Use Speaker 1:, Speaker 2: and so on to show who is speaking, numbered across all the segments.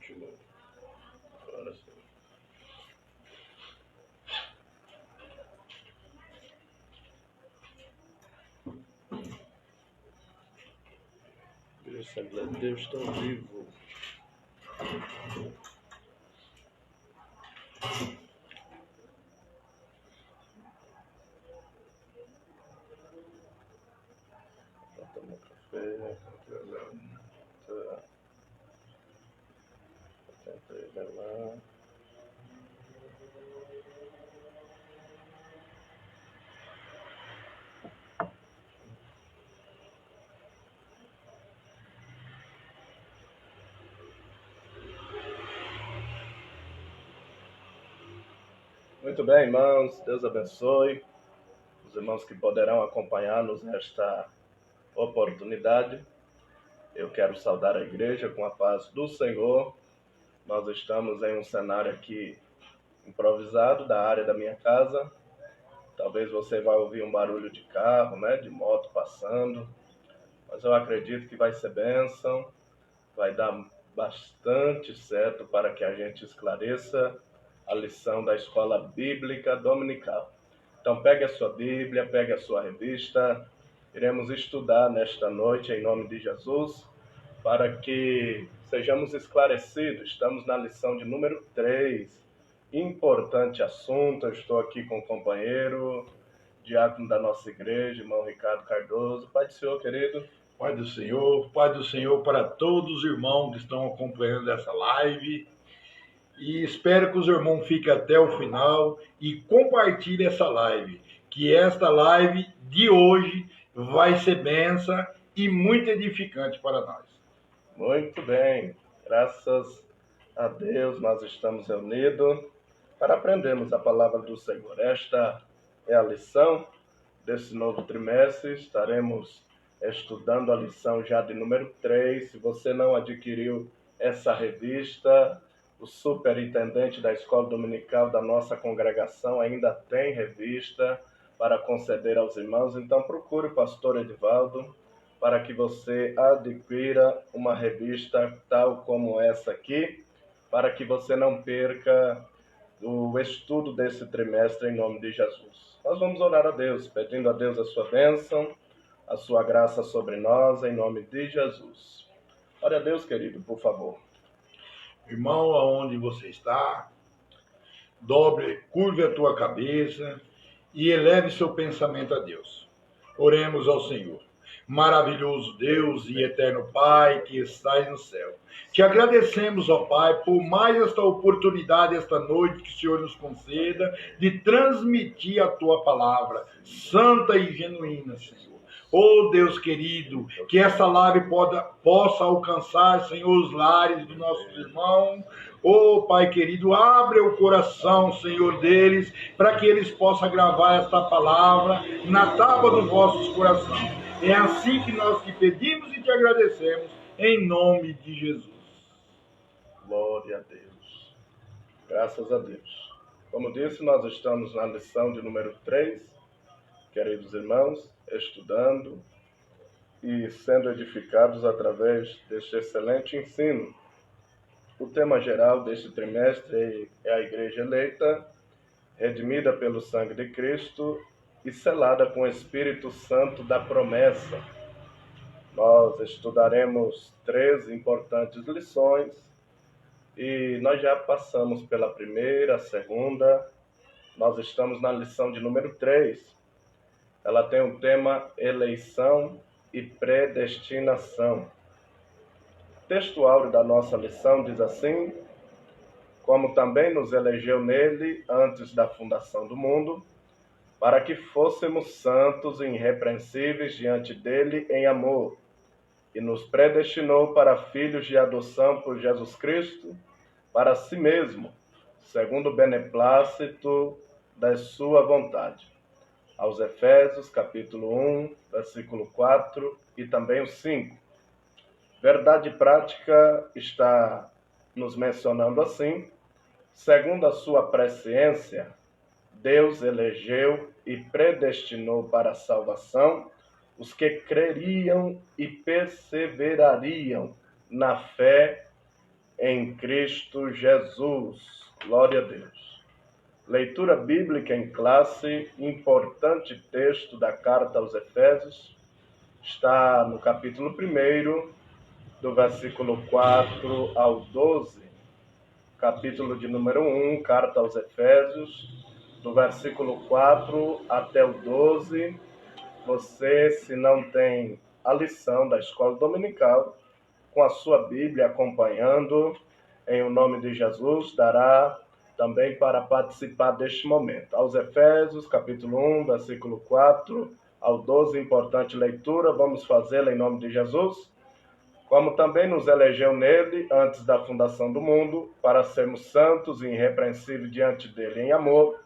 Speaker 1: Continua. Agora sim. Assembleia de Deus está ao vivo. Já tomou café. Tenta ir lá. Muito bem, irmãos, Deus abençoe os irmãos que poderão acompanhar-nos nesta oportunidade. Eu quero saudar a igreja com a paz do Senhor. Nós estamos em um cenário aqui improvisado da área da minha casa. Talvez você vá ouvir um barulho de carro, de moto passando, mas eu acredito que vai ser bênção, vai dar bastante certo para que a gente esclareça a lição da Escola Bíblica Dominical. Então pegue a sua Bíblia, pegue a sua revista, iremos estudar nesta noite em nome de Jesus, para que sejamos esclarecidos. Estamos na lição de número 3, importante assunto. Eu estou aqui com o companheiro, diácono da nossa igreja, irmão Ricardo Cardoso. Pai do Senhor, querido.
Speaker 2: Pai do Senhor para todos os irmãos que estão acompanhando essa live. E espero que os irmãos fiquem até o final e compartilhem essa live. Que esta live de hoje vai ser bênção e muito edificante para nós.
Speaker 1: Muito bem. Graças a Deus nós estamos reunidos para aprendermos a palavra do Senhor. Esta é a lição desse novo trimestre. Estaremos estudando a lição já de número 3. Se você não adquiriu essa revista, o superintendente da escola dominical da nossa congregação ainda tem revista para conceder aos irmãos. Então procure o pastor Edivaldo para que você adquira uma revista tal como essa aqui, para que você não perca o estudo desse trimestre em nome de Jesus. Nós vamos orar a Deus, pedindo a Deus a sua bênção, a sua graça sobre nós, em nome de Jesus. Ore a Deus, querido, por favor.
Speaker 2: Irmão, aonde você está, curve a tua cabeça e eleve seu pensamento a Deus. Oremos ao Senhor. Maravilhoso Deus e eterno Pai que estais no céu. Te agradecemos, ó Pai, por mais esta oportunidade, esta noite que o Senhor nos conceda de transmitir a tua palavra, santa e genuína, Senhor. Oh Deus querido, que essa live possa alcançar, Senhor, os lares dos nossos irmãos. Oh Pai querido, abre o coração, Senhor, deles, para que eles possam gravar esta palavra na tábua dos vossos corações. É assim que nós te pedimos e te agradecemos, em nome de Jesus.
Speaker 1: Glória a Deus. Graças a Deus. Como disse, nós estamos na lição de número 3, queridos irmãos, estudando e sendo edificados através deste excelente ensino. O tema geral deste trimestre é a Igreja eleita, redimida pelo sangue de Cristo e selada com o Espírito Santo da promessa. Nós estudaremos 3 importantes lições e nós já passamos pela primeira, a segunda. Nós estamos na lição de número 3. Ela tem o tema eleição e predestinação. O texto áureo da nossa lição diz assim: como também nos elegeu nele antes da fundação do mundo, para que fôssemos santos e irrepreensíveis diante dele em amor, e nos predestinou para filhos de adoção por Jesus Cristo, para si mesmo, segundo o beneplácito da sua vontade. Aos Efésios, capítulo 1, versículo 4 e também o 5. Verdade prática está nos mencionando assim: segundo a sua presciência, Deus elegeu e predestinou para a salvação os que creriam e perseverariam na fé em Cristo Jesus. Glória a Deus. Leitura bíblica em classe, importante texto da carta aos Efésios, está no capítulo 1, do versículo 4 ao 12. Capítulo de número 1, carta aos Efésios, do versículo 4 até o 12. Você, se não tem a lição da escola dominical, com a sua Bíblia acompanhando, em o nome de Jesus, dará também para participar deste momento. Aos Efésios, capítulo 1, versículo 4 ao 12, importante leitura, vamos fazê-la em nome de Jesus. Como também nos elegeu nele, antes da fundação do mundo, para sermos santos e irrepreensíveis diante dele em amor,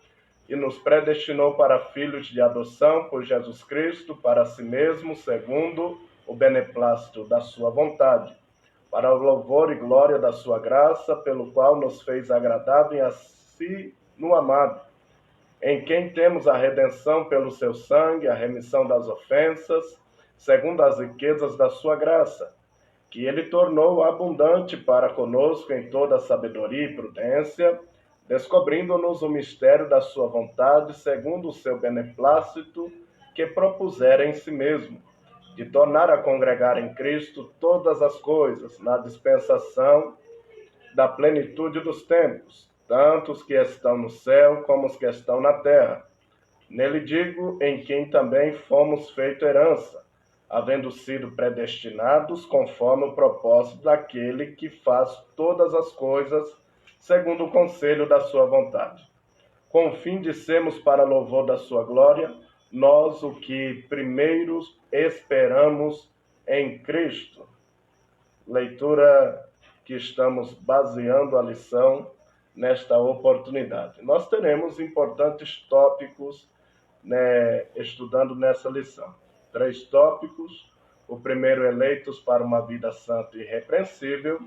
Speaker 1: e nos predestinou para filhos de adoção por Jesus Cristo, para si mesmo, segundo o beneplácito da sua vontade, para o louvor e glória da sua graça, pelo qual nos fez agradável a si no amado, em quem temos a redenção pelo seu sangue, a remissão das ofensas, segundo as riquezas da sua graça, que ele tornou abundante para conosco em toda sabedoria e prudência, descobrindo-nos o mistério da sua vontade, segundo o seu beneplácito, que propusera em si mesmo, de tornar a congregar em Cristo todas as coisas, na dispensação da plenitude dos tempos, tanto os que estão no céu como os que estão na terra. Nele digo, em quem também fomos feito herança, havendo sido predestinados conforme o propósito daquele que faz todas as coisas segundo o conselho da sua vontade, com o fim de sermos para louvor da sua glória, nós o que primeiro esperamos em Cristo. Leitura que estamos baseando a lição nesta oportunidade. Nós teremos importantes tópicos, estudando nessa lição. 3 tópicos. O primeiro, eleitos para uma vida santa e irrepreensível.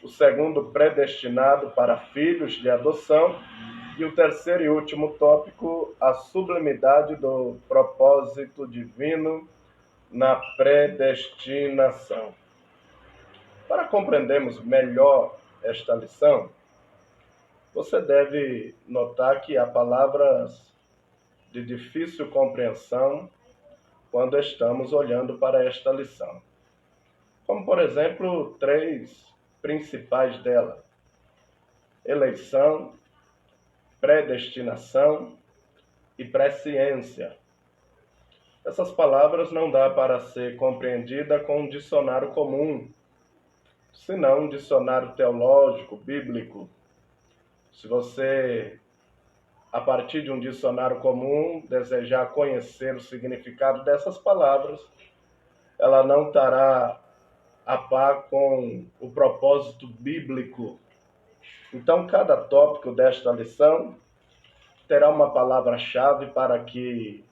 Speaker 1: O segundo, predestinado para filhos de adoção. E o terceiro e último tópico, a sublimidade do propósito divino na predestinação. Para compreendermos melhor esta lição, você deve notar que há palavras de difícil compreensão quando estamos olhando para esta lição. Como, por exemplo, 3 principais dela: eleição, predestinação e presciência. Essas palavras não dá para ser compreendida com um dicionário comum, senão um dicionário teológico, bíblico. Se você, a partir de um dicionário comum, desejar conhecer o significado dessas palavras, ela não estará a par com o propósito bíblico. Então, cada tópico desta lição terá uma palavra-chave para que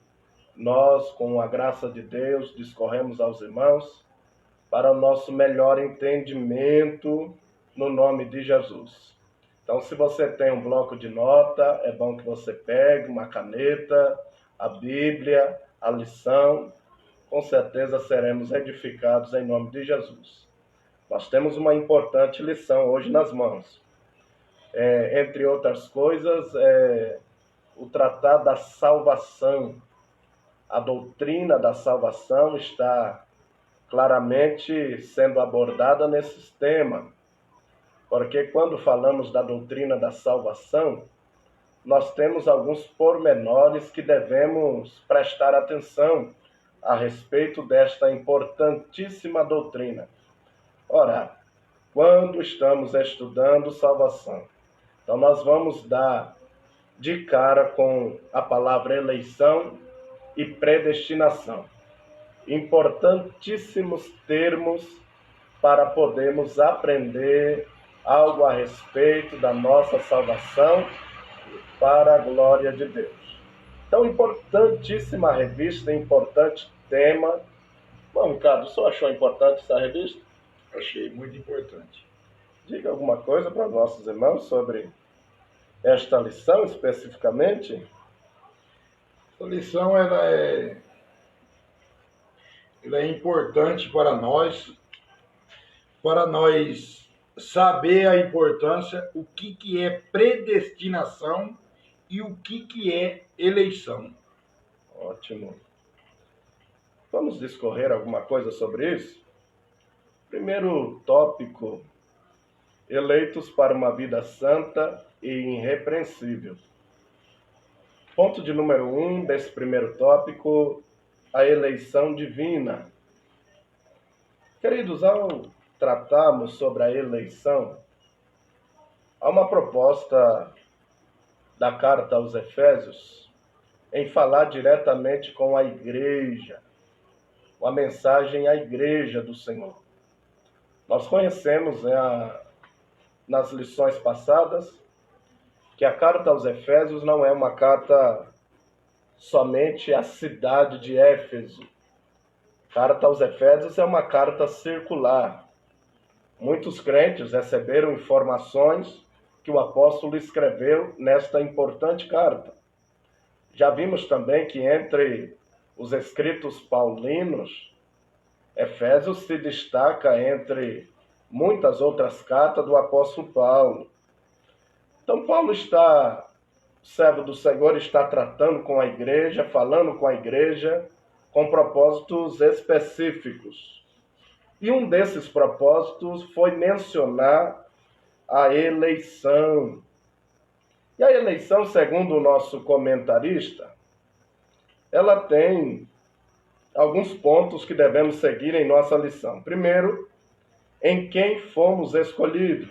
Speaker 1: nós, com a graça de Deus, discorremos aos irmãos para o nosso melhor entendimento no nome de Jesus. Então, se você tem um bloco de nota, é bom que você pegue uma caneta, a Bíblia, a lição. Com certeza seremos edificados em nome de Jesus. Nós temos uma importante lição hoje nas mãos. Entre outras coisas, o tratado da salvação. A doutrina da salvação está claramente sendo abordada nesse tema. Porque quando falamos da doutrina da salvação, nós temos alguns pormenores que devemos prestar atenção a respeito desta importantíssima doutrina. Ora, quando estamos estudando salvação, então nós vamos dar de cara com a palavra eleição e predestinação. Importantíssimos termos para podermos aprender algo a respeito da nossa salvação para a glória de Deus. Então, importantíssima revista, importante tema. Bom, Ricardo, o senhor achou importante essa revista?
Speaker 2: Achei muito importante.
Speaker 1: Diga alguma coisa para os nossos irmãos sobre esta lição especificamente.
Speaker 2: Essa lição ela é importante para nós saber a importância, o que é predestinação e o que é eleição.
Speaker 1: Ótimo. Vamos discorrer alguma coisa sobre isso? Primeiro tópico: eleitos para uma vida santa e irrepreensível. Ponto de número 1 desse primeiro tópico: a eleição divina. Queridos, ao tratarmos sobre a eleição, há uma proposta da carta aos Efésios em falar diretamente com a igreja, uma mensagem à igreja do Senhor. Nós conhecemos nas lições passadas que a carta aos Efésios não é uma carta somente à cidade de Éfeso. A carta aos Efésios é uma carta circular. Muitos crentes receberam informações que o apóstolo escreveu nesta importante carta. Já vimos também que entre os escritos paulinos, Efésios se destaca entre muitas outras cartas do apóstolo Paulo. Então Paulo servo do Senhor, está tratando com a igreja, falando com a igreja, com propósitos específicos. E um desses propósitos foi mencionar a eleição. E a eleição, segundo o nosso comentarista, ela tem alguns pontos que devemos seguir em nossa lição. Primeiro, em quem fomos escolhidos.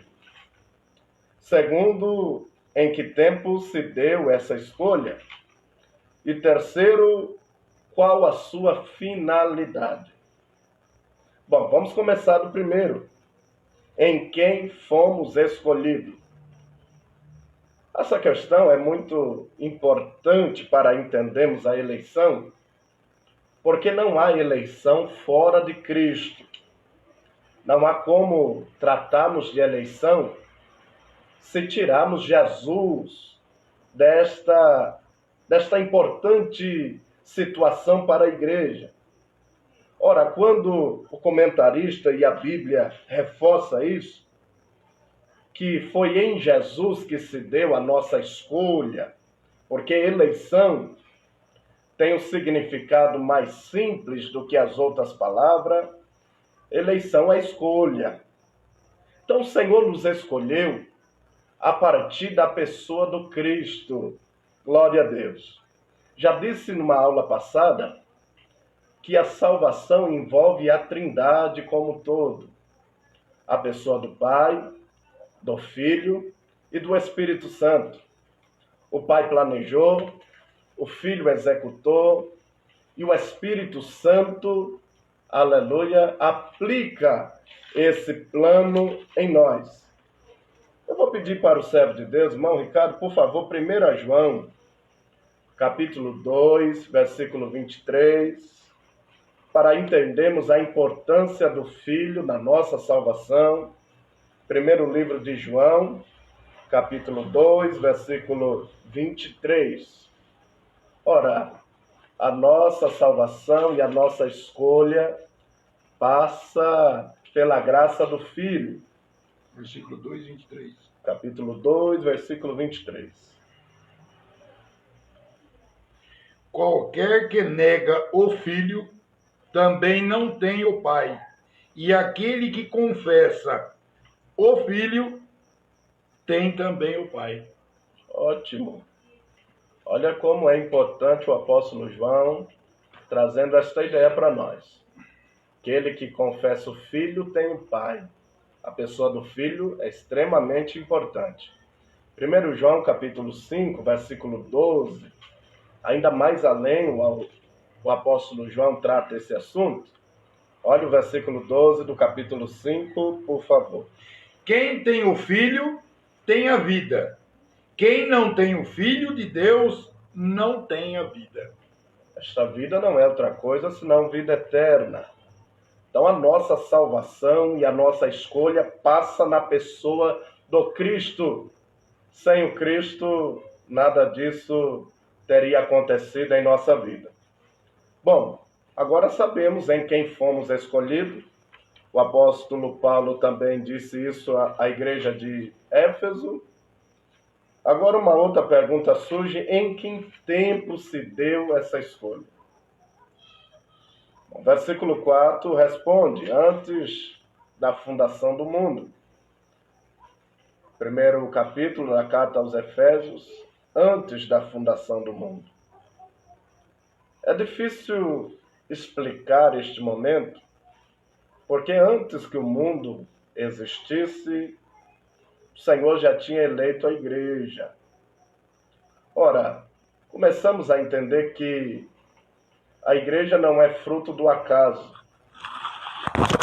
Speaker 1: Segundo, em que tempo se deu essa escolha. E terceiro, qual a sua finalidade. Bom, vamos começar do primeiro. Em quem fomos escolhidos. Essa questão é muito importante para entendermos a eleição, porque não há eleição fora de Cristo. Não há como tratarmos de eleição se tirarmos Jesus desta importante situação para a igreja. Ora, quando o comentarista e a Bíblia reforça isso, que foi em Jesus que se deu a nossa escolha, porque eleição tem um significado mais simples do que as outras palavras. Eleição é escolha. Então o Senhor nos escolheu a partir da pessoa do Cristo. Glória a Deus. Já disse numa aula passada que a salvação envolve a Trindade como um todo. A pessoa do Pai, do Filho e do Espírito Santo. O Pai planejou, o Filho executou e o Espírito Santo, aleluia, aplica esse plano em nós. Eu vou pedir para o servo de Deus, irmão Ricardo, por favor, 1 João, capítulo 2, versículo 23, para entendermos a importância do Filho na nossa salvação. Primeiro livro de João, capítulo 2, versículo 23. Ora, a nossa salvação e a nossa escolha passa pela graça do Filho.
Speaker 2: Versículo 2, 23.
Speaker 1: Capítulo 2, versículo 23.
Speaker 2: Qualquer que nega o Filho também não tem o Pai. E aquele que confessa o Filho tem também o Pai.
Speaker 1: Ótimo. Olha como é importante o apóstolo João trazendo esta ideia para nós. Aquele que confessa o Filho tem o Pai. A pessoa do Filho é extremamente importante. 1 João capítulo 5, versículo 12, ainda mais além o apóstolo João trata esse assunto. Olha o versículo 12 do capítulo 5, por favor.
Speaker 2: Quem tem o Filho tem a vida. Quem não tem o Filho de Deus não tem a vida.
Speaker 1: Esta vida não é outra coisa senão vida eterna. Então a nossa salvação e a nossa escolha passa na pessoa do Cristo. Sem o Cristo, nada disso teria acontecido em nossa vida. Bom, agora sabemos em quem fomos escolhidos. O apóstolo Paulo também disse isso à igreja de Éfeso. Agora uma outra pergunta surge: em que tempo se deu essa escolha? O versículo 4 responde: antes da fundação do mundo. Primeiro capítulo da carta aos Efésios, antes da fundação do mundo. É difícil explicar este momento, porque antes que o mundo existisse, o Senhor já tinha eleito a igreja. Ora, começamos a entender que a igreja não é fruto do acaso.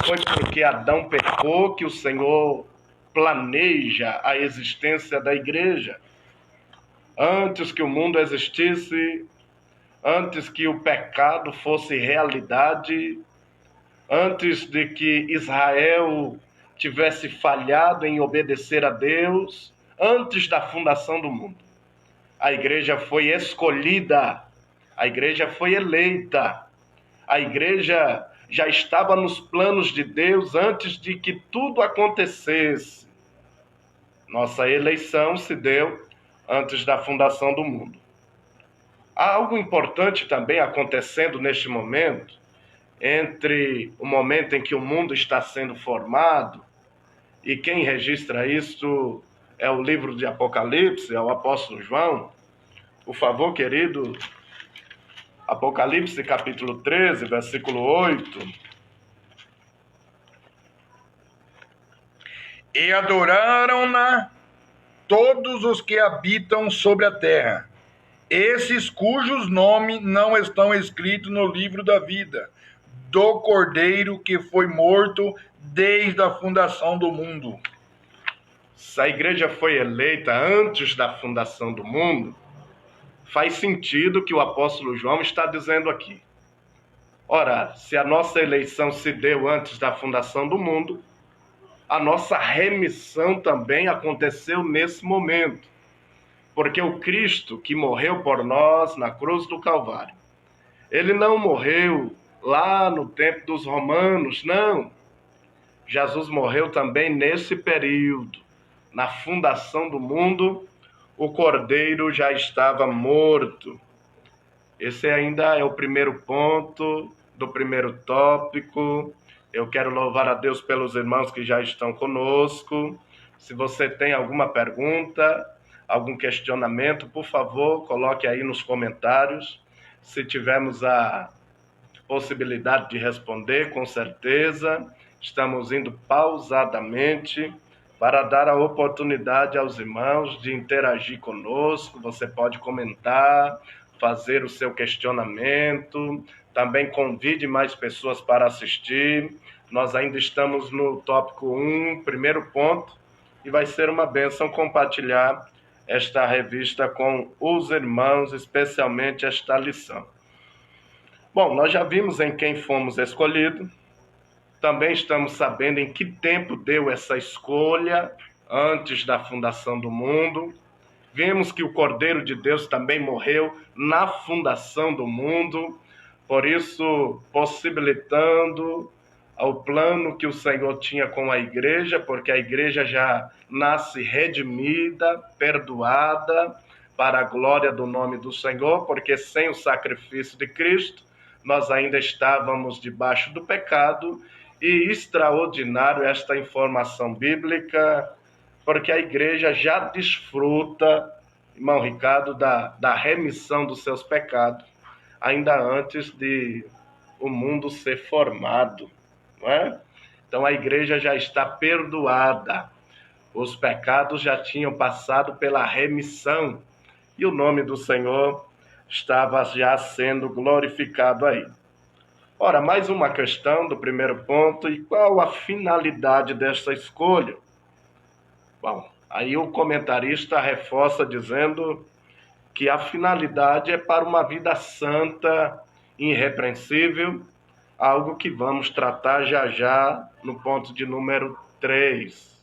Speaker 1: Foi porque Adão pecou que o Senhor planeja a existência da igreja. Antes que o mundo existisse, antes que o pecado fosse realidade, antes de que Israel tivesse falhado em obedecer a Deus, antes da fundação do mundo, a igreja foi escolhida, a igreja foi eleita, a igreja já estava nos planos de Deus antes de que tudo acontecesse. Nossa eleição se deu antes da fundação do mundo. Há algo importante também acontecendo neste momento, entre o momento em que o mundo está sendo formado, e quem registra isso é o livro de Apocalipse, é o apóstolo João. Por favor, querido, Apocalipse capítulo 13, versículo 8.
Speaker 2: E adoraram-na todos os que habitam sobre a terra, esses cujos nomes não estão escritos no livro da vida, do Cordeiro que foi morto desde a fundação do mundo.
Speaker 1: Se a igreja foi eleita antes da fundação do mundo, faz sentido o que o apóstolo João está dizendo aqui. Ora, se a nossa eleição se deu antes da fundação do mundo, a nossa remissão também aconteceu nesse momento. Porque o Cristo que morreu por nós na cruz do Calvário, ele não morreu lá no tempo dos romanos, não. Jesus morreu também nesse período. Na fundação do mundo, o Cordeiro já estava morto. Esse ainda é o primeiro ponto do primeiro tópico. Eu quero louvar a Deus pelos irmãos que já estão conosco. Se você tem alguma pergunta, algum questionamento, por favor, coloque aí nos comentários. Se tivermos a possibilidade de responder, com certeza, estamos indo pausadamente para dar a oportunidade aos irmãos de interagir conosco. Você pode comentar, fazer o seu questionamento, também convide mais pessoas para assistir. Nós ainda estamos no tópico 1, primeiro ponto, e vai ser uma bênção compartilhar esta revista com os irmãos, especialmente esta lição. Bom, nós já vimos em quem fomos escolhidos, também estamos sabendo em que tempo deu essa escolha, antes da fundação do mundo. Vemos que o Cordeiro de Deus também morreu na fundação do mundo, por isso possibilitando ao plano que o Senhor tinha com a igreja, porque a igreja já nasce redimida, perdoada, para a glória do nome do Senhor, porque sem o sacrifício de Cristo, nós ainda estávamos debaixo do pecado. E extraordinário esta informação bíblica, porque a igreja já desfruta, irmão Ricardo, da remissão dos seus pecados, ainda antes de o mundo ser formado, não é? Então a igreja já está perdoada, os pecados já tinham passado pela remissão, e o nome do Senhor estava já sendo glorificado aí. Ora, mais uma questão do primeiro ponto, e qual a finalidade desta escolha? Bom, aí o comentarista reforça dizendo que a finalidade é para uma vida santa, irrepreensível, algo que vamos tratar já já no ponto de número 3.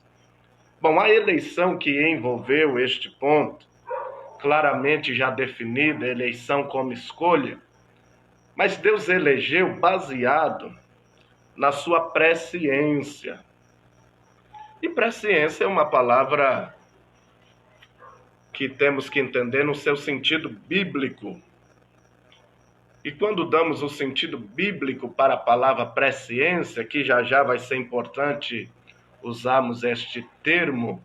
Speaker 1: Bom, a eleição que envolveu este ponto, claramente já definida, eleição como escolha, mas Deus elegeu baseado na sua presciência. E presciência é uma palavra que temos que entender no seu sentido bíblico. E quando damos o sentido bíblico para a palavra presciência, que já vai ser importante usarmos este termo,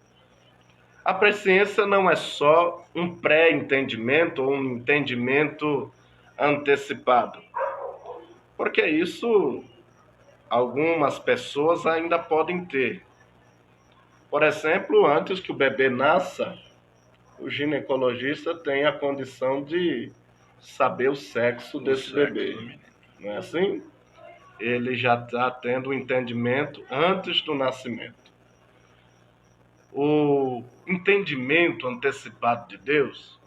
Speaker 1: a presciência não é só um pré-entendimento ou um entendimento antecipado. Porque isso algumas pessoas ainda podem ter. Por exemplo, antes que o bebê nasça, o ginecologista tem a condição de saber o sexo desse bebê. Não é assim? Ele já está tendo o entendimento antes do nascimento. O entendimento antecipado de Deus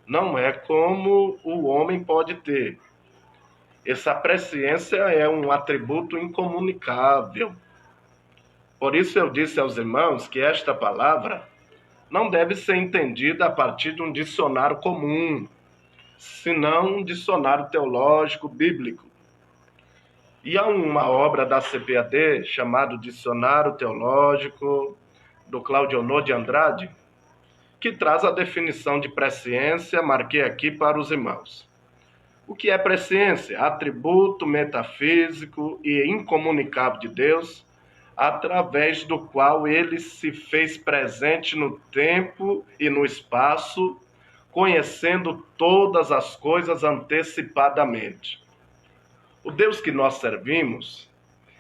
Speaker 1: não é como o homem pode ter. Essa presciência é um atributo incomunicável. Por isso eu disse aos irmãos que esta palavra não deve ser entendida a partir de um dicionário comum, senão um dicionário teológico bíblico. E há uma obra da CPAD chamada Dicionário Teológico do Claudionor de Andrade, que traz a definição de presciência, marquei aqui para os irmãos. O que é presciência? Atributo metafísico e incomunicável de Deus, através do qual ele se fez presente no tempo e no espaço, conhecendo todas as coisas antecipadamente. O Deus que nós servimos,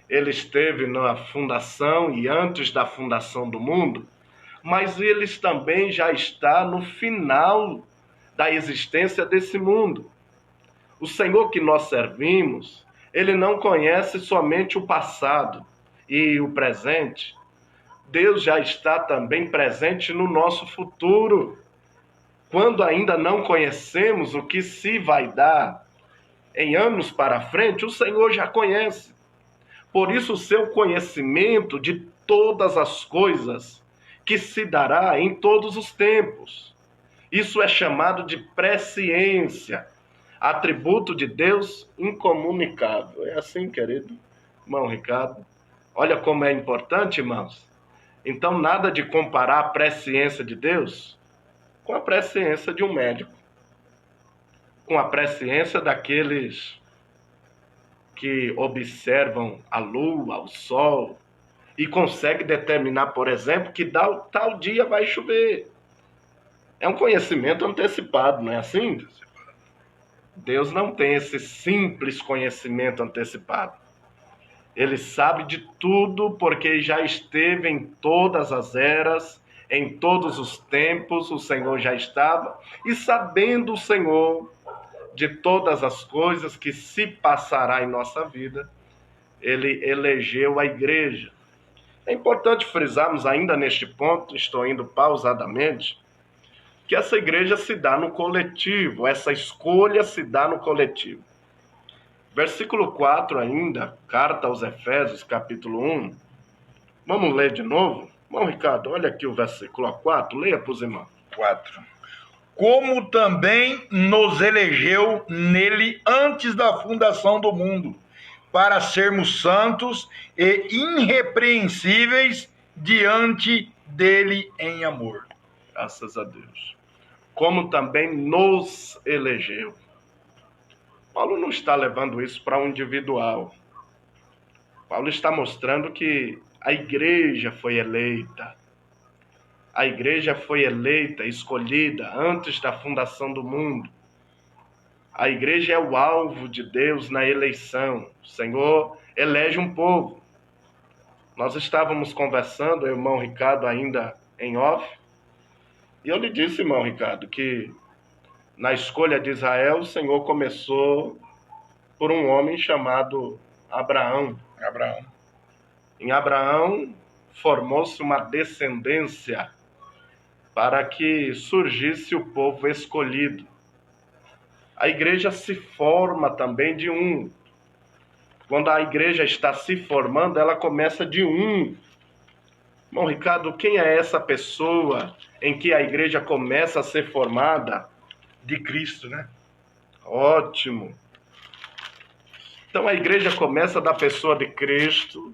Speaker 1: ele esteve na fundação e antes da fundação do mundo, mas ele também já está no final da existência desse mundo. O Senhor que nós servimos, ele não conhece somente o passado e o presente. Deus já está também presente no nosso futuro. Quando ainda não conhecemos o que se vai dar em anos para frente, o Senhor já conhece. Por isso, o seu conhecimento de todas as coisas que se dará em todos os tempos. Isso é chamado de presciência, atributo de Deus incomunicável. É assim, querido irmão Ricardo. Olha como é importante, irmãos. Então, nada de comparar a presciência de Deus com a presciência de um médico, com a presciência daqueles que observam a lua, o sol, e conseguem determinar, por exemplo, que tal dia vai chover. É um conhecimento antecipado, não é assim? Deus não tem esse simples conhecimento antecipado. Ele sabe de tudo porque já esteve em todas as eras, em todos os tempos, o Senhor já estava, e sabendo o Senhor de todas as coisas que se passará em nossa vida, ele elegeu a igreja. É importante frisarmos ainda neste ponto, estou indo pausadamente, que essa igreja se dá no coletivo, essa escolha se dá no coletivo. Versículo 4 ainda, carta aos Efésios, capítulo 1. Vamos ler de novo? Bom, Ricardo, olha aqui o versículo 4, leia para os irmãos.
Speaker 2: 4. Como também nos elegeu nele antes da fundação do mundo, para sermos santos e irrepreensíveis diante dele em amor.
Speaker 1: Graças a Deus. Como também nos elegeu. Paulo não está levando isso para um individual. Paulo está mostrando que a igreja foi eleita. A igreja foi eleita, escolhida antes da fundação do mundo. A igreja é o alvo de Deus na eleição. O Senhor elege um povo. Nós estávamos conversando, o irmão Ricardo ainda em off, e eu lhe disse, irmão Ricardo, que na escolha de Israel, o Senhor começou por um homem chamado Abraão. Em Abraão formou-se uma descendência para que surgisse o povo escolhido. A igreja se forma também de um. Quando a igreja está se formando, ela começa de um. Irmão Ricardo, quem é essa pessoa em que a igreja começa a ser formada?
Speaker 2: De Cristo, né?
Speaker 1: Ótimo. Então a igreja começa da pessoa de Cristo,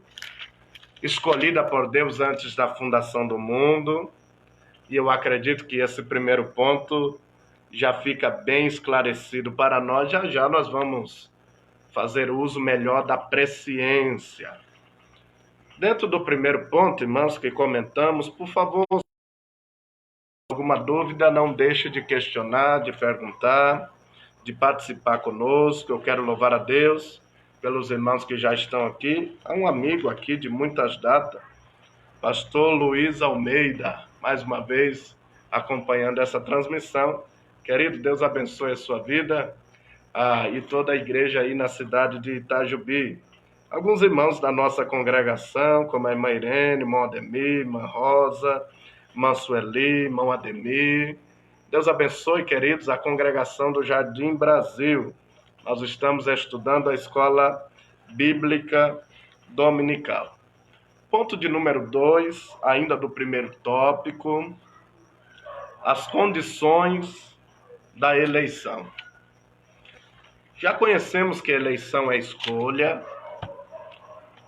Speaker 1: escolhida por Deus antes da fundação do mundo, e eu acredito que esse primeiro ponto já fica bem esclarecido para nós. Já já nós vamos fazer uso melhor da presciência. Dentro do primeiro ponto, irmãos, que comentamos, por favor, alguma dúvida, não deixe de questionar, de perguntar, de participar conosco. Eu quero louvar a Deus pelos irmãos que já estão aqui. Há um amigo aqui de muitas datas, pastor Luiz Almeida, mais uma vez acompanhando essa transmissão. Querido, Deus abençoe a sua vida e toda a igreja aí na cidade de Itajubi. Alguns irmãos da nossa congregação, como a irmã Irene, irmão Ademir, irmã Rosa, irmã Sueli, irmão Ademir. Deus abençoe, queridos, a congregação do Jardim Brasil. Nós estamos estudando a escola bíblica dominical. Ponto de número 2, ainda do primeiro tópico, as condições da eleição. Já conhecemos que a eleição é escolha,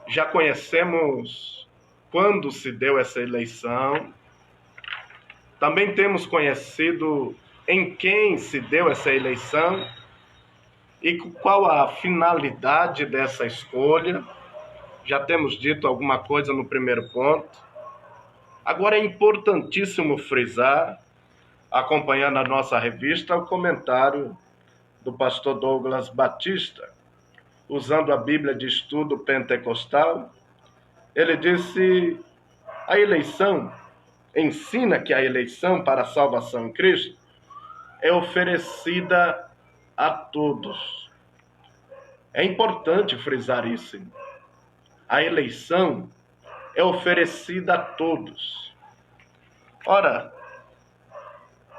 Speaker 1: já conhecemos quando se deu essa eleição, também temos conhecido em quem se deu essa eleição e qual a finalidade dessa escolha. Já temos dito alguma coisa no primeiro ponto. Agora é importantíssimo frisar, acompanhando a nossa revista, o comentário do pastor Douglas Batista, usando a Bíblia de Estudo Pentecostal. Ele disse: a eleição ensina que a eleição para a salvação em Cristo é oferecida a todos. É importante frisar isso. A eleição é oferecida a todos. Ora,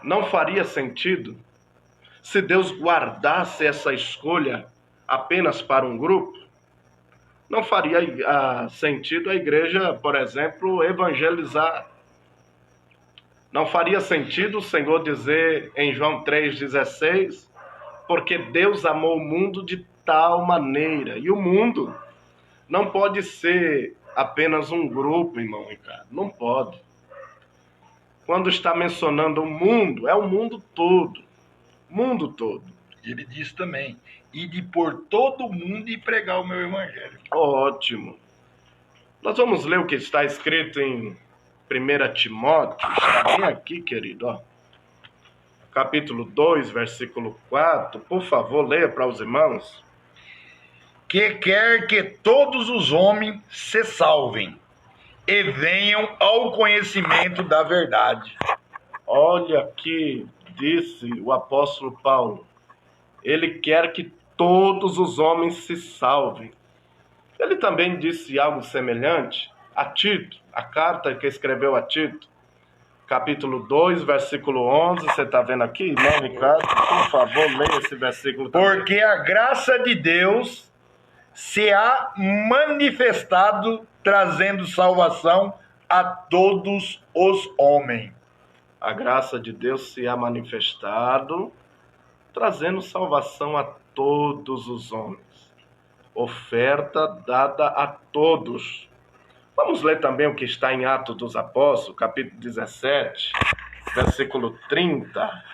Speaker 1: não faria sentido se Deus guardasse essa escolha apenas para um grupo? Não faria sentido a igreja, por exemplo, evangelizar. Não faria sentido o Senhor dizer em João 3,16, porque Deus amou o mundo de tal maneira. E o mundo não pode ser apenas um grupo, irmão Ricardo. Não pode. Quando está mencionando o mundo, é o mundo todo. Mundo todo.
Speaker 2: Ele diz também: ide por todo o mundo e pregar o meu evangelho.
Speaker 1: Ótimo. Nós vamos ler o que está escrito em 1 Timóteo. Está bem aqui, querido. Ó. Capítulo 2, versículo 4. Por favor, leia para os irmãos.
Speaker 2: Que quer que todos os homens se salvem e venham ao conhecimento da verdade.
Speaker 1: Olha que disse o apóstolo Paulo. Ele quer que todos os homens se salvem. Ele também disse algo semelhante a Tito, a carta que escreveu a Tito, capítulo 2, versículo 11. Você está vendo aqui, irmão Ricardo? Por favor, leia esse versículo também.
Speaker 2: Porque a graça de Deus se há manifestado, trazendo salvação a todos os homens.
Speaker 1: A graça de Deus se há manifestado, trazendo salvação a todos os homens. Oferta dada a todos. Vamos ler também o que está em Atos dos Apóstolos, capítulo 17, versículo 30.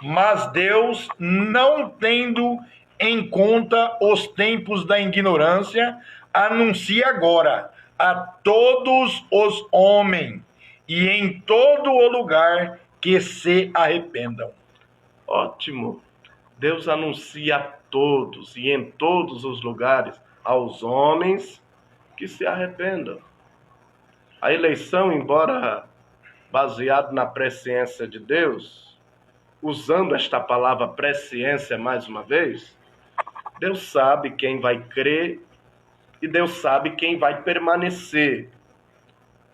Speaker 2: Mas Deus, não tendo em conta os tempos da ignorância, anuncia agora a todos os homens e em todo o lugar que se arrependam.
Speaker 1: Ótimo. Deus anuncia a todos e em todos os lugares aos homens que se arrependam. A eleição, embora baseada na presciência de Deus, usando esta palavra presciência mais uma vez, Deus sabe quem vai crer e Deus sabe quem vai permanecer.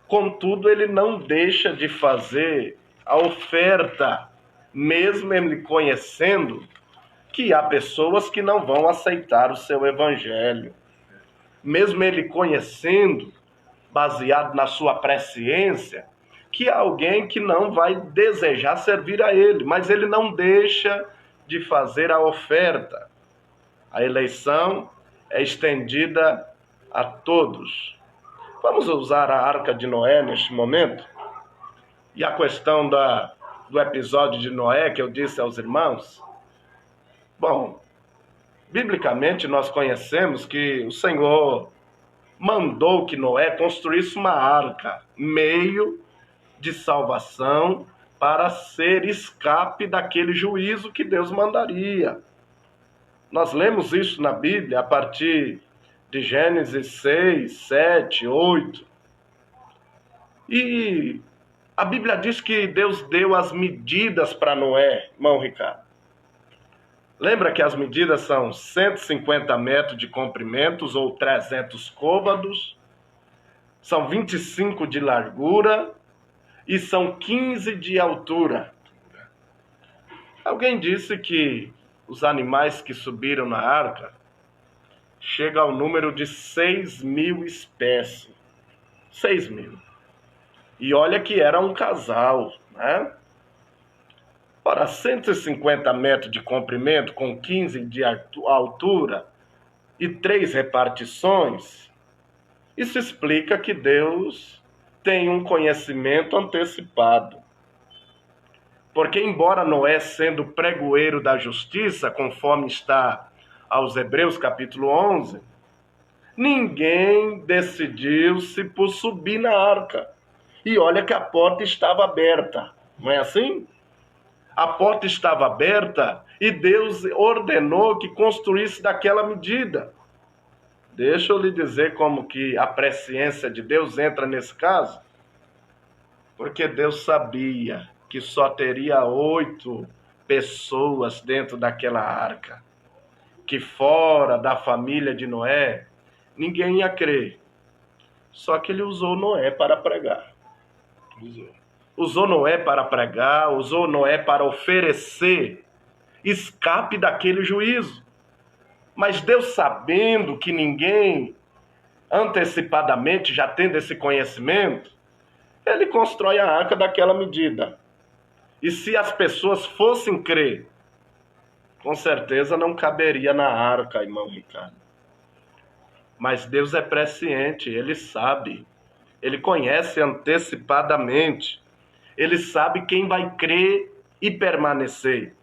Speaker 1: Contudo, Ele não deixa de fazer a oferta, mesmo Ele conhecendo que há pessoas que não vão aceitar o seu evangelho. Mesmo Ele conhecendo, baseado na sua presciência, que há alguém que não vai desejar servir a Ele, mas Ele não deixa de fazer a oferta. A eleição é estendida a todos. Vamos usar a Arca de Noé neste momento? E a questão do episódio de Noé, que eu disse aos irmãos? Bom, biblicamente nós conhecemos que o Senhor mandou que Noé construísse uma arca, meio de salvação para ser escape daquele juízo que Deus mandaria. Nós lemos isso na Bíblia a partir de Gênesis 6, 7, 8. E a Bíblia diz que Deus deu as medidas para Noé, irmão Ricardo. Lembra que as medidas são 150 metros de comprimentos ou 300 côvados, são 25 de largura e são 15 de altura. Alguém disse que os animais que subiram na arca chegam ao número de 6.000 espécies. 6.000. E olha que era um casal, né? Ora, 150 metros de comprimento com 15 de altura e 3 repartições, isso explica que Deus tem um conhecimento antecipado. Porque embora Noé sendo pregoeiro da justiça, conforme está aos Hebreus capítulo 11, ninguém decidiu-se por subir na arca. E olha que a porta estava aberta, não é assim? A porta estava aberta e Deus ordenou que construísse daquela medida. Deixa eu lhe dizer como que a presciência de Deus entra nesse caso. Porque Deus sabia que só teria 8 pessoas dentro daquela arca. Que fora da família de Noé, ninguém ia crer. Só que ele usou Noé para pregar. Usou Noé para pregar, usou Noé para oferecer escape daquele juízo. Mas Deus, sabendo que ninguém antecipadamente já tendo esse conhecimento, ele constrói a arca daquela medida. E se as pessoas fossem crer, com certeza não caberia na arca, irmão Ricardo. Mas Deus é presciente, ele sabe, ele conhece antecipadamente. Ele sabe quem vai crer e permanecer.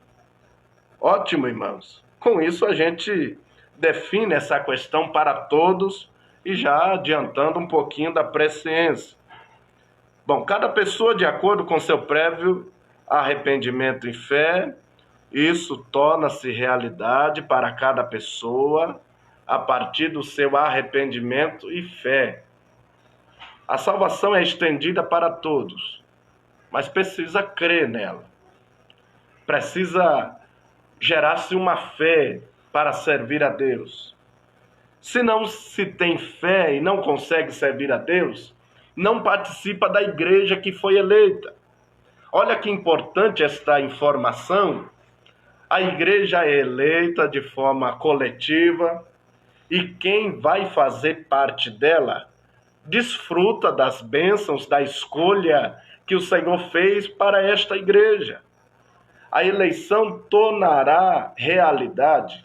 Speaker 1: Ótimo, irmãos. Com isso a gente define essa questão para todos e já adiantando um pouquinho da presciência. Bom, cada pessoa de acordo com seu prévio arrependimento e fé, isso torna-se realidade para cada pessoa a partir do seu arrependimento e fé. A salvação é estendida para todos. Mas precisa crer nela. Precisa gerar-se uma fé para servir a Deus. Se não se tem fé e não consegue servir a Deus, não participa da igreja que foi eleita. Olha que importante esta informação. A igreja é eleita de forma coletiva e quem vai fazer parte dela desfruta das bênçãos da escolha que o Senhor fez para esta igreja. A eleição tornará realidade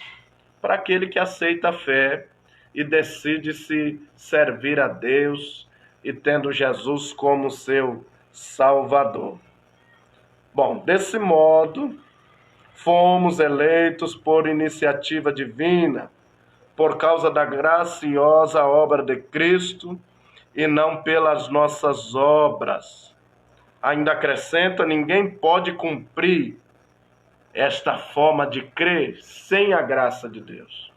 Speaker 1: para aquele que aceita a fé e decide se servir a Deus e tendo Jesus como seu Salvador. Bom, desse modo, fomos eleitos por iniciativa divina, por causa da graciosa obra de Cristo e não pelas nossas obras. Ainda acrescenta, ninguém pode cumprir esta forma de crer sem a graça de Deus.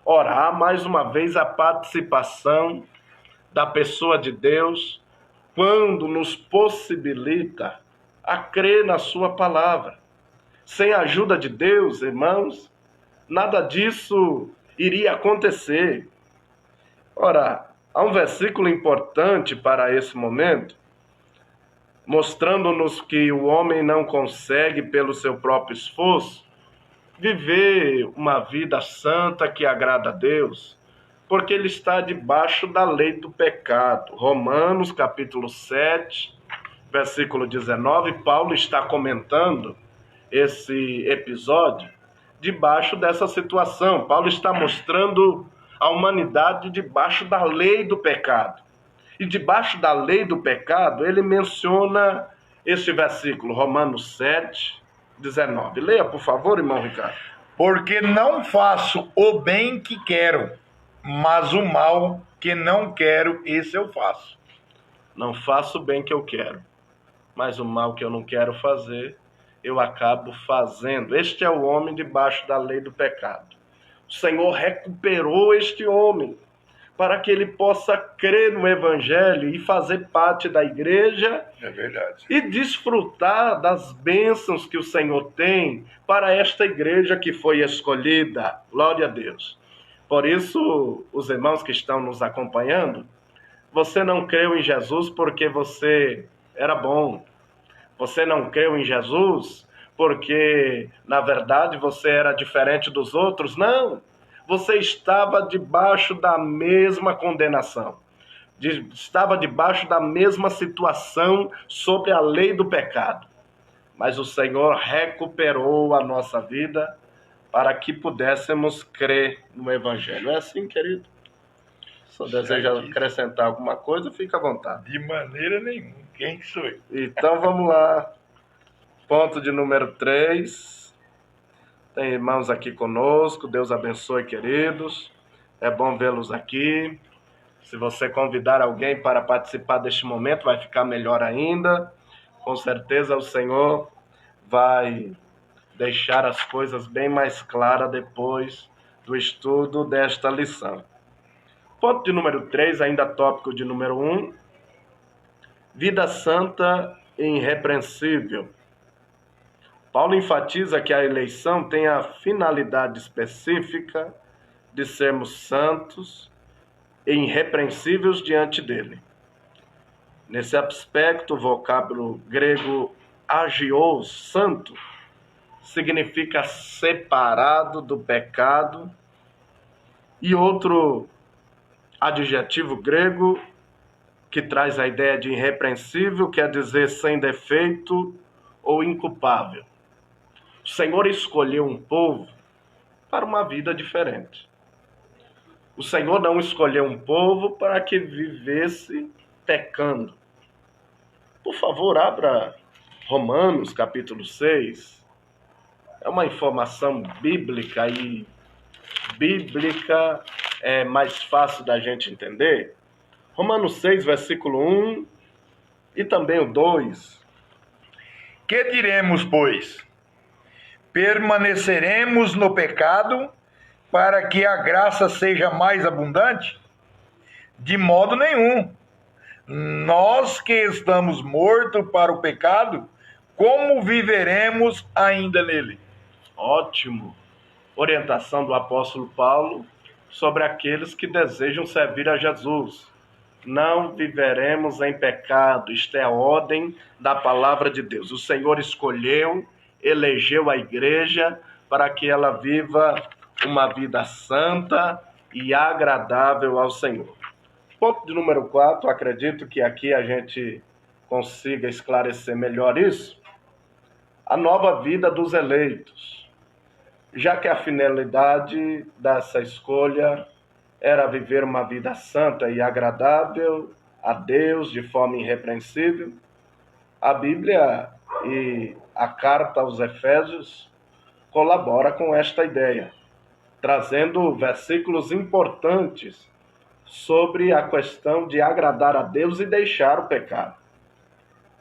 Speaker 1: Ora, há mais uma vez a participação da pessoa de Deus quando nos possibilita a crer na sua palavra. Sem a ajuda de Deus, irmãos, nada disso iria acontecer. Ora, há um versículo importante para esse momento, mostrando-nos que o homem não consegue, pelo seu próprio esforço, viver uma vida santa que agrada a Deus, porque ele está debaixo da lei do pecado. Romanos, capítulo 7, versículo 19, Paulo está comentando esse episódio, debaixo dessa situação. Paulo está mostrando a humanidade debaixo da lei do pecado. E debaixo da lei do pecado, ele menciona este versículo, Romanos 7, 19. Leia, por favor, irmão Ricardo.
Speaker 2: Porque não faço o bem que quero, mas o mal que não quero, esse eu faço.
Speaker 1: Não faço o bem que eu quero, mas o mal que eu não quero fazer, eu acabo fazendo. Este é o homem debaixo da lei do pecado. O Senhor recuperou este homem para que ele possa crer no Evangelho e fazer parte da igreja.
Speaker 2: É verdade.
Speaker 1: E desfrutar das bênçãos que o Senhor tem para esta igreja que foi escolhida. Glória a Deus. Por isso, os irmãos que estão nos acompanhando, você não creu em Jesus porque você era bom. Você não creu em Jesus porque, na verdade, você era diferente dos outros. Não. Você estava debaixo da mesma condenação. Estava debaixo da mesma situação sobre a lei do pecado. Mas o Senhor recuperou a nossa vida para que pudéssemos crer no Evangelho. É assim, querido? Se você deseja acrescentar alguma coisa, fica à vontade.
Speaker 2: De maneira nenhuma. Quem sou eu?
Speaker 1: Então vamos lá. Ponto de número 3. Tem irmãos aqui conosco. Deus abençoe, queridos. É bom vê-los aqui. Se você convidar alguém para participar deste momento, vai ficar melhor ainda. Com certeza o Senhor vai deixar as coisas bem mais claras depois do estudo desta lição. Ponto de número 3, ainda tópico de número 1. Vida santa e irrepreensível. Paulo enfatiza que a eleição tem a finalidade específica de sermos santos e irrepreensíveis diante dele. Nesse aspecto, o vocábulo grego agios, santo, significa separado do pecado, e outro adjetivo grego que traz a ideia de irrepreensível quer dizer sem defeito ou inculpável. O Senhor escolheu um povo para uma vida diferente. O Senhor não escolheu um povo para que vivesse pecando. Por favor, abra Romanos capítulo 6. É uma informação bíblica e bíblica é mais fácil da gente entender. Romanos 6, versículo 1 e também o 2.
Speaker 2: Que diremos, pois? Permaneceremos no pecado para que a graça seja mais abundante? De modo nenhum. Nós que estamos mortos para o pecado, como viveremos ainda nele?
Speaker 1: Ótimo. Orientação do apóstolo Paulo sobre aqueles que desejam servir a Jesus. Não viveremos em pecado. Isto é a ordem da palavra de Deus. O Senhor escolheu, elegeu a igreja para que ela viva uma vida santa e agradável ao Senhor. Ponto de número 4, acredito que aqui a gente consiga esclarecer melhor isso. A nova vida dos eleitos. Já que a finalidade dessa escolha era viver uma vida santa e agradável a Deus de forma irrepreensível, a Bíblia e a carta aos Efésios colabora com esta ideia, trazendo versículos importantes sobre a questão de agradar a Deus e deixar o pecado.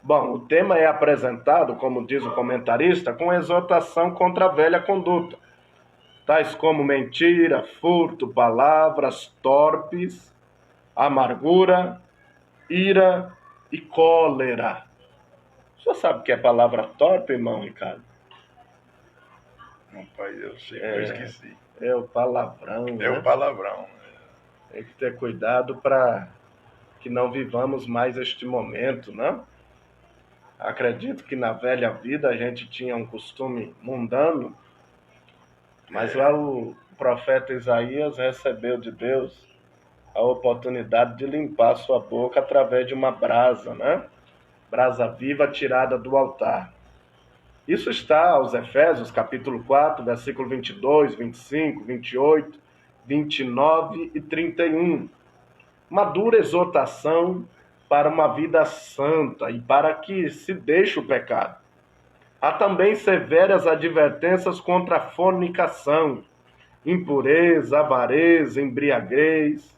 Speaker 1: Bom, o tema é apresentado, como diz o comentarista, com exortação contra a velha conduta, tais como mentira, furto, palavras torpes, amargura, ira e cólera. O senhor sabe o que é palavra torpe, irmão Ricardo?
Speaker 2: Não, pai, eu sei, eu esqueci.
Speaker 1: É o palavrão,
Speaker 2: É
Speaker 1: né?
Speaker 2: o palavrão.
Speaker 1: Tem que ter cuidado para que não vivamos mais este momento, né? Acredito que na velha vida a gente tinha um costume mundano, mas lá o profeta Isaías recebeu de Deus a oportunidade de limpar sua boca através de uma brasa, né? Brasa viva tirada do altar. Isso está aos Efésios, capítulo 4, versículo 22, 25, 28, 29 e 31. Uma dura exortação para uma vida santa e para que se deixe o pecado. Há também severas advertências contra a fornicação, impureza, avareza, embriaguez.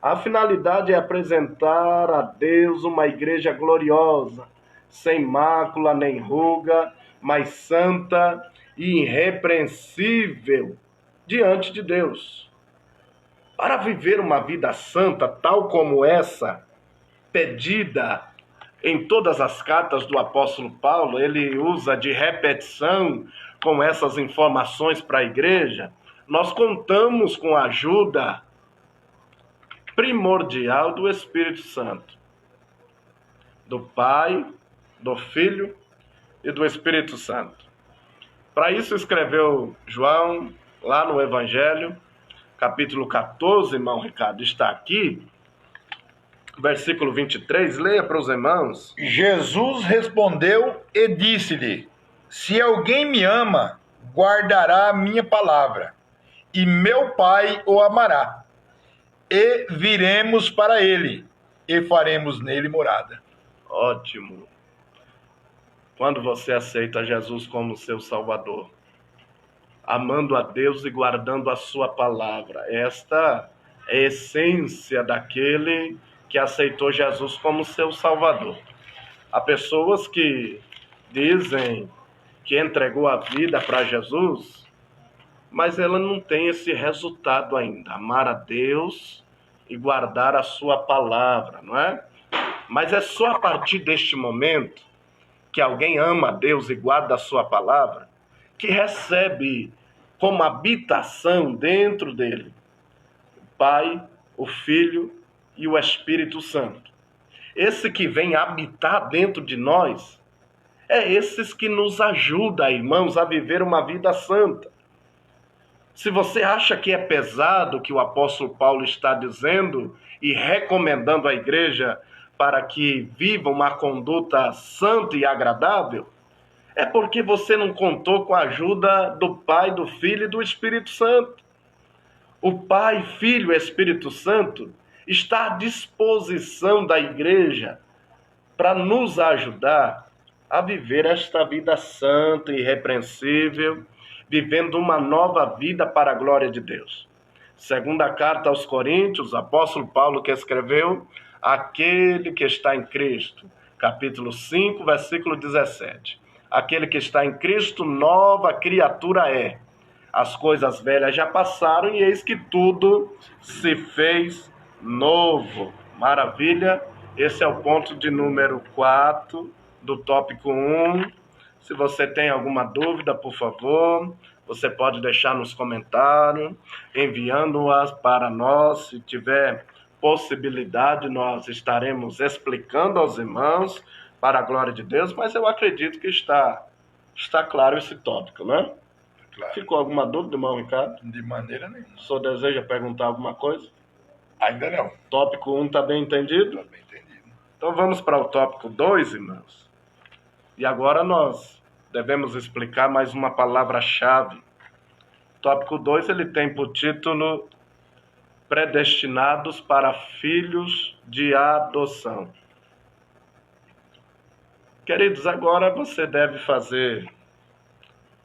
Speaker 1: A finalidade é apresentar a Deus uma igreja gloriosa, sem mácula nem ruga, mas santa e irrepreensível diante de Deus. Para viver uma vida santa, tal como essa, pedida em todas as cartas do apóstolo Paulo, ele usa de repetição com essas informações para a igreja, nós contamos com a ajuda primordial do Espírito Santo, do Pai, do Filho e do Espírito Santo. Para isso escreveu João, lá no Evangelho, capítulo 14, irmão Ricardo, está aqui, versículo 23, leia para os irmãos.
Speaker 2: Jesus respondeu e disse-lhe: se alguém me ama, guardará a minha palavra, e meu Pai o amará, e viremos para ele, e faremos nele morada.
Speaker 1: Ótimo. Quando você aceita Jesus como seu Salvador, amando a Deus e guardando a sua palavra, esta é a essência daquele que aceitou Jesus como seu Salvador. Há pessoas que dizem que entregou a vida para Jesus, mas ela não tem esse resultado ainda, amar a Deus e guardar a sua palavra, não é? Mas é só a partir deste momento que alguém ama a Deus e guarda a sua palavra, que recebe como habitação dentro dele o Pai, o Filho e o Espírito Santo. Esse que vem habitar dentro de nós é esses que nos ajuda, irmãos, a viver uma vida santa. Se você acha que é pesado o que o apóstolo Paulo está dizendo e recomendando à igreja para que viva uma conduta santa e agradável, é porque você não contou com a ajuda do Pai, do Filho e do Espírito Santo. O Pai, Filho e Espírito Santo está à disposição da igreja para nos ajudar a viver esta vida santa e irrepreensível, vivendo uma nova vida para a glória de Deus. Segunda carta aos Coríntios, o apóstolo Paulo que escreveu, aquele que está em Cristo, capítulo 5, versículo 17. Aquele que está em Cristo, nova criatura é. As coisas velhas já passaram e eis que tudo se fez novo. Maravilha! Esse é o ponto de número 4 do tópico 1. Se você tem alguma dúvida, por favor, você pode deixar nos comentários, enviando-as para nós. Se tiver possibilidade, nós estaremos explicando aos irmãos para a glória de Deus, mas eu acredito que está claro esse tópico, né?
Speaker 2: Claro.
Speaker 1: Ficou alguma dúvida, irmão Ricardo?
Speaker 2: De maneira nenhuma.
Speaker 1: O senhor deseja perguntar alguma coisa?
Speaker 2: Ainda não.
Speaker 1: Tópico 1 está bem entendido?
Speaker 2: Está bem entendido.
Speaker 1: Então vamos para o tópico 2, irmãos. E agora nós devemos explicar mais uma palavra-chave. Tópico 2, ele tem por título Predestinados para Filhos de Adoção. Queridos, agora você deve fazer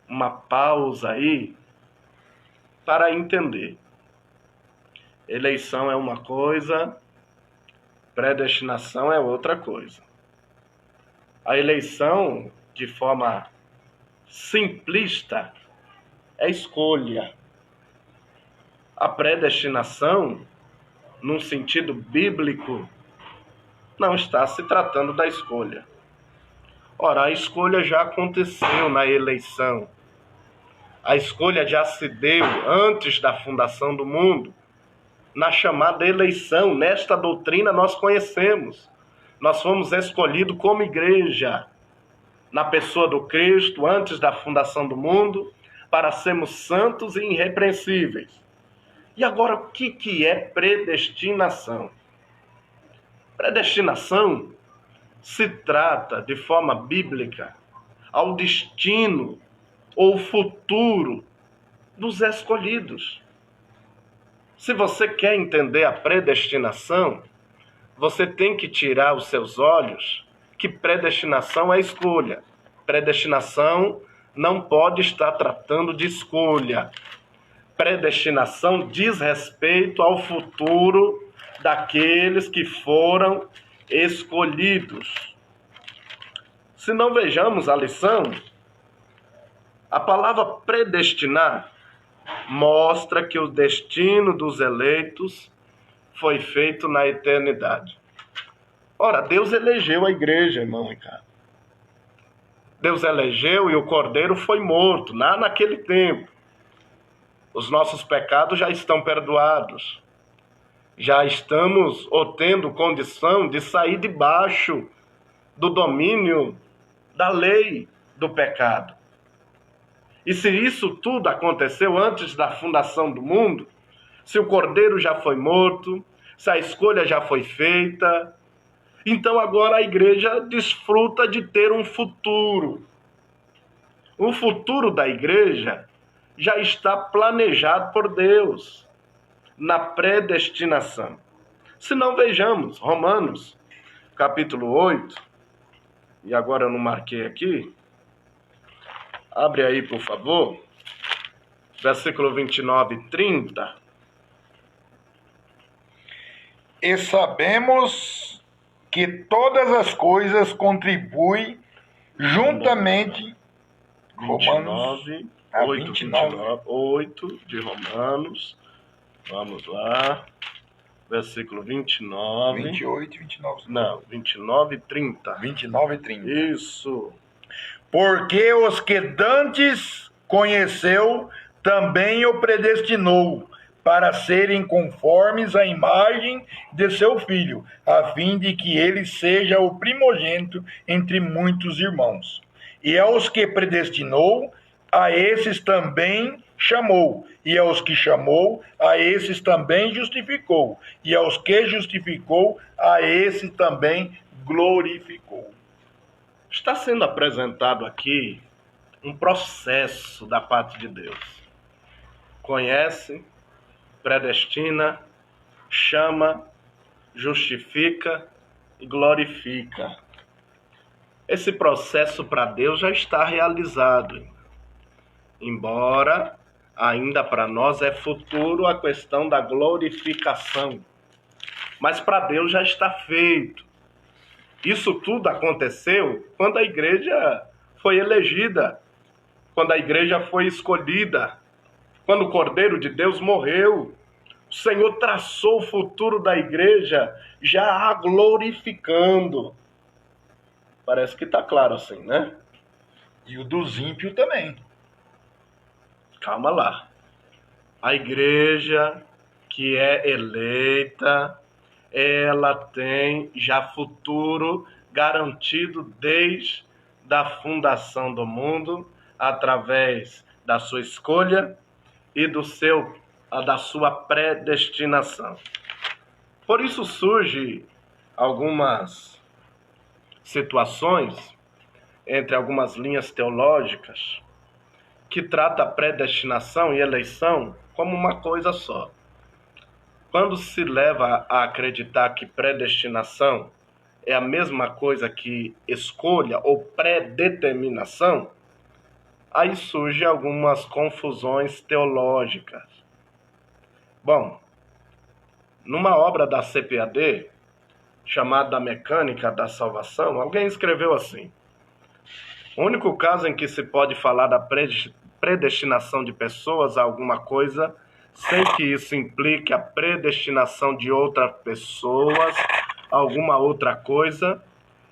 Speaker 1: uma pausa aí para entender. Eleição é uma coisa, predestinação é outra coisa. A eleição, de forma simplista, é escolha. A predestinação, num sentido bíblico, não está se tratando da escolha. Ora, a escolha já aconteceu na eleição. A escolha já se deu antes da fundação do mundo, na chamada eleição. Nesta doutrina nós conhecemos. Nós fomos escolhidos como igreja, na pessoa do Cristo, antes da fundação do mundo, para sermos santos e irrepreensíveis. E agora, o que é predestinação? Predestinação se trata, de forma bíblica, ao destino ou futuro dos escolhidos. Se você quer entender a predestinação, você tem que tirar os seus olhos que predestinação é escolha. Predestinação não pode estar tratando de escolha. Predestinação diz respeito ao futuro daqueles que foram escolhidos. Se não vejamos a lição, a palavra predestinar mostra que o destino dos eleitos foi feito na eternidade. Ora, Deus elegeu a igreja, irmão Ricardo. Deus elegeu e o Cordeiro foi morto naquele tempo. Os nossos pecados já estão perdoados. Já estamos tendo condição de sair debaixo do domínio da lei do pecado. E se isso tudo aconteceu antes da fundação do mundo, se o Cordeiro já foi morto, se a escolha já foi feita, então agora a igreja desfruta de ter um futuro. O futuro da igreja já está planejado por Deus na predestinação. Se não, vejamos Romanos, capítulo 8, e agora eu não marquei aqui, abre aí, por favor, versículo 29 e 30.
Speaker 2: E sabemos que todas as coisas contribuem juntamente.
Speaker 1: 29, 8,
Speaker 2: 29.
Speaker 1: 8 de Romanos. Vamos lá. Versículo 29.
Speaker 2: 28 e 29.
Speaker 1: Não, 29 e 30.
Speaker 2: 29 e 30.
Speaker 1: Isso.
Speaker 2: Porque os que dantes conheceu, também o predestinou, para serem conformes à imagem de seu Filho, a fim de que ele seja o primogênito entre muitos irmãos. E aos que predestinou, a esses também chamou. E aos que chamou, a esses também justificou. E aos que justificou, a esses também glorificou.
Speaker 1: Está sendo apresentado aqui um processo da parte de Deus. Conhece, predestina, chama, justifica e glorifica. Esse processo para Deus já está realizado. Embora ainda para nós é futuro a questão da glorificação. Mas para Deus já está feito. Isso tudo aconteceu quando a igreja foi elegida, quando a igreja foi escolhida, quando o Cordeiro de Deus morreu. O Senhor traçou o futuro da igreja já a glorificando. Parece que está claro assim, né?
Speaker 2: E o dos ímpios também.
Speaker 1: Calma lá. A igreja que é eleita, ela tem já futuro garantido desde a fundação do mundo, através da sua escolha e da sua predestinação. Por isso surge algumas situações entre algumas linhas teológicas que trata a predestinação e eleição como uma coisa só. Quando se leva a acreditar que predestinação é a mesma coisa que escolha ou predeterminação, aí surgem algumas confusões teológicas. Bom, numa obra da CPAD, chamada Mecânica da Salvação, alguém escreveu assim: o único caso em que se pode falar da predestinação de pessoas a alguma coisa, sem que isso implique a predestinação de outras pessoas a alguma outra coisa,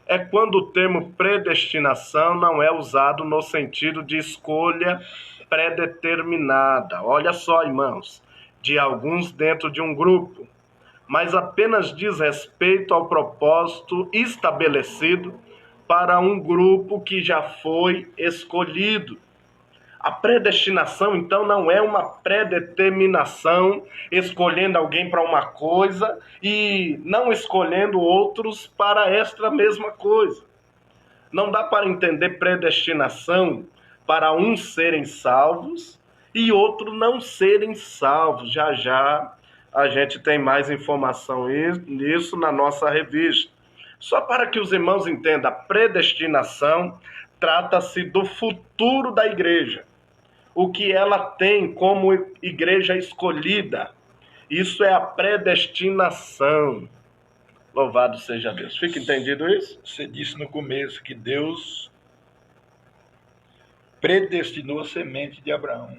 Speaker 1: é quando o termo predestinação não é usado no sentido de escolha predeterminada. Olha só, irmãos, de alguns dentro de um grupo, mas apenas diz respeito ao propósito estabelecido para um grupo que já foi escolhido. A predestinação, então, não é uma predeterminação escolhendo alguém para uma coisa e não escolhendo outros para esta mesma coisa. Não dá para entender predestinação para uns serem salvos e outros não serem salvos. Já já a gente tem mais informação nisso na nossa revista. Só para que os irmãos entendam, a predestinação trata-se do futuro da igreja. O que ela tem como igreja escolhida. Isso é a predestinação. Louvado seja Deus. Fica entendido isso?
Speaker 2: Você disse no começo que Deus predestinou a semente de Abraão.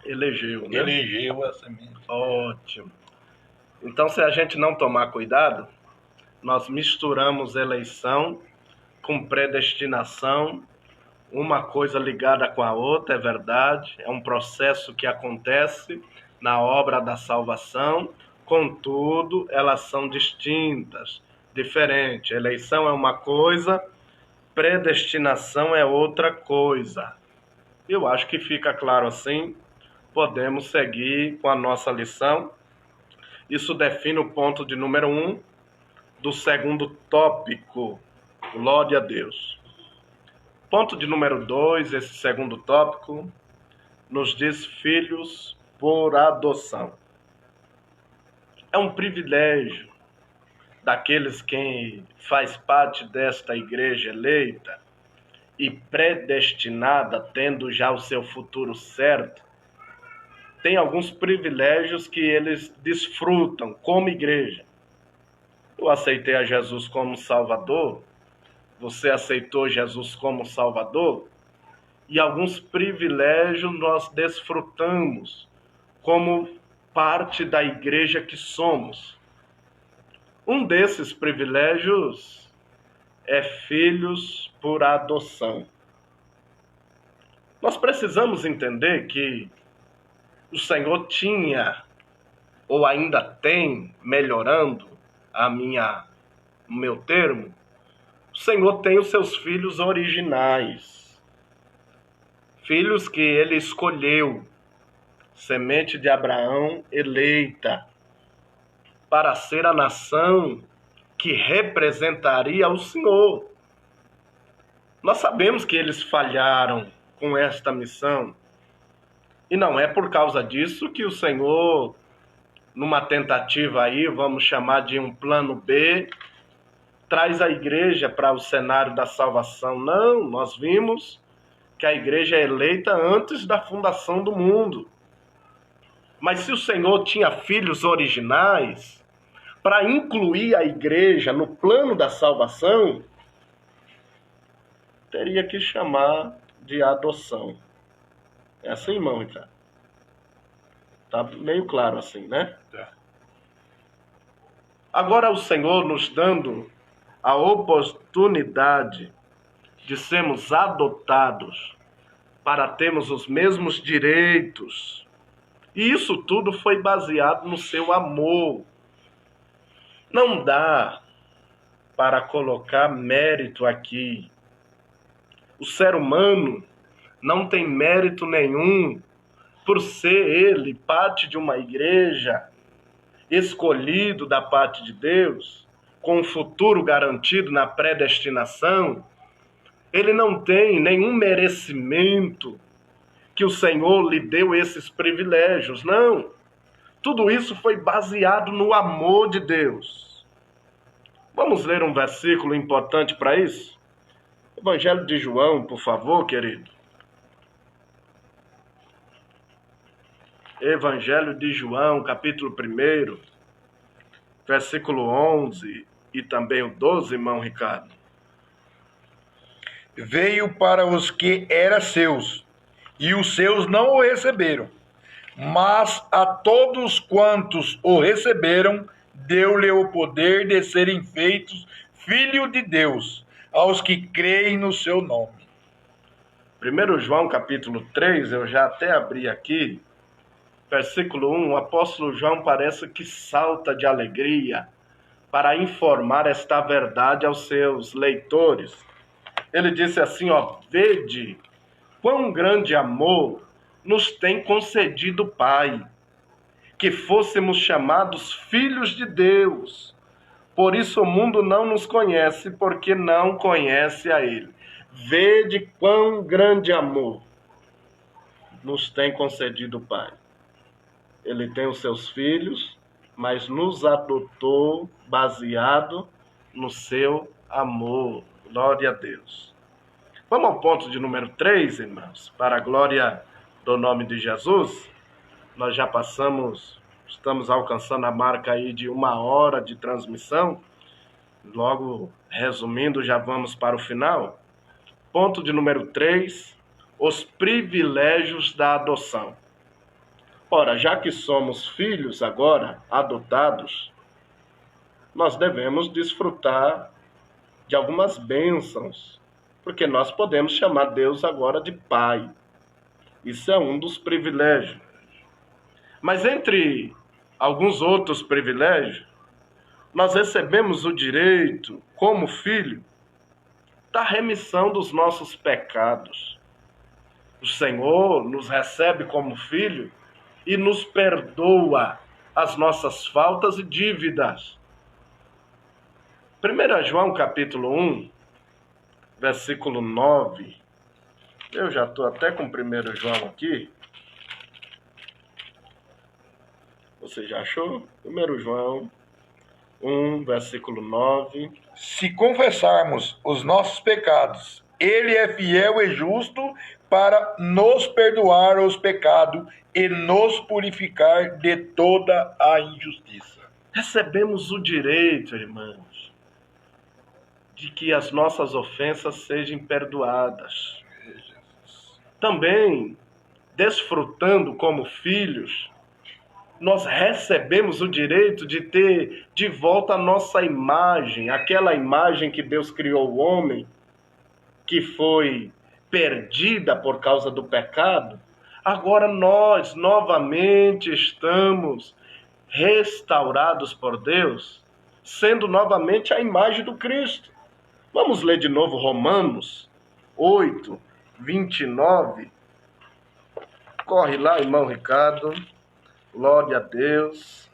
Speaker 1: Elegeu, né?
Speaker 2: Elegeu a semente.
Speaker 1: Ótimo. Então, se a gente não tomar cuidado, nós misturamos eleição com predestinação, uma coisa ligada com a outra, é verdade, é um processo que acontece na obra da salvação, contudo, elas são distintas, diferentes. Eleição é uma coisa, predestinação é outra coisa. Eu acho que fica claro assim, podemos seguir com a nossa lição. Isso define o ponto de número 1 do segundo tópico. Glória a Deus. Ponto de número 2, esse segundo tópico, nos diz filhos por adoção. É um privilégio daqueles que faz parte desta igreja eleita e predestinada, tendo já o seu futuro certo. Tem alguns privilégios que eles desfrutam como igreja. Eu aceitei a Jesus como Salvador, você aceitou Jesus como Salvador, e alguns privilégios nós desfrutamos como parte da igreja que somos. Um desses privilégios é filhos por adoção. Nós precisamos entender que o Senhor tinha, ou ainda tem, melhorando o meu termo, o Senhor tem os seus filhos originais, filhos que ele escolheu, semente de Abraão eleita, para ser a nação que representaria o Senhor. Nós sabemos que eles falharam com esta missão, e não é por causa disso que o Senhor, numa tentativa aí, vamos chamar de um plano B, traz a igreja para o cenário da salvação. Não, nós vimos que a igreja é eleita antes da fundação do mundo. Mas se o Senhor tinha filhos originais, para incluir a igreja no plano da salvação, teria que chamar de adoção. É assim, irmão, Ricardo? Tá meio claro assim, né?
Speaker 2: Tá.
Speaker 1: Agora o Senhor nos dando a oportunidade de sermos adotados para termos os mesmos direitos. E isso tudo foi baseado no seu amor. Não dá para colocar mérito aqui. O ser humano não tem mérito nenhum por ser ele parte de uma igreja, escolhido da parte de Deus, com um futuro garantido na predestinação. Ele não tem nenhum merecimento que o Senhor lhe deu esses privilégios, não. Tudo isso foi baseado no amor de Deus. Vamos ler um versículo importante para isso? Evangelho de João, por favor, querido. Evangelho de João, capítulo 1, versículo 11 e também o 12, irmão Ricardo.
Speaker 2: Veio para os que eram seus, e os seus não o receberam. Mas a todos quantos o receberam, deu-lhe o poder de serem feitos filhos de Deus, aos que creem no seu nome.
Speaker 1: 1 João, capítulo 3, eu já até abri aqui, versículo 1, o apóstolo João parece que salta de alegria para informar esta verdade aos seus leitores. Ele disse assim, vede quão grande amor nos tem concedido o Pai, que fôssemos chamados filhos de Deus. Por isso o mundo não nos conhece, porque não conhece a Ele. Vede quão grande amor nos tem concedido o Pai. Ele tem os seus filhos, mas nos adotou baseado no seu amor. Glória a Deus. Vamos ao ponto de número 3, irmãos. Para a glória do nome de Jesus, nós já estamos alcançando a marca aí de 1 hora de transmissão. Logo, resumindo, já vamos para o final. Ponto de número 3, os privilégios da adoção. Ora, já que somos filhos agora, adotados, nós devemos desfrutar de algumas bênçãos, porque nós podemos chamar Deus agora de Pai. Isso é um dos privilégios. Mas entre alguns outros privilégios, nós recebemos o direito, como filho, da remissão dos nossos pecados. O Senhor nos recebe como filho e nos perdoa as nossas faltas e dívidas. 1 João capítulo 1, versículo 9. Eu já estou até com 1 João aqui. Você já achou? 1 João 1, versículo 9.
Speaker 2: Se confessarmos os nossos pecados, Ele é fiel e justo para nos perdoar os pecados e nos purificar de toda a injustiça.
Speaker 1: Recebemos o direito, irmãos, de que as nossas ofensas sejam perdoadas. Também, desfrutando como filhos, nós recebemos o direito de ter de volta a nossa imagem, aquela imagem que Deus criou o homem, que foi perdida por causa do pecado. Agora nós novamente estamos restaurados por Deus, sendo novamente a imagem do Cristo. Vamos ler de novo Romanos 8, 29. Corre lá, irmão Ricardo. Glória a Deus.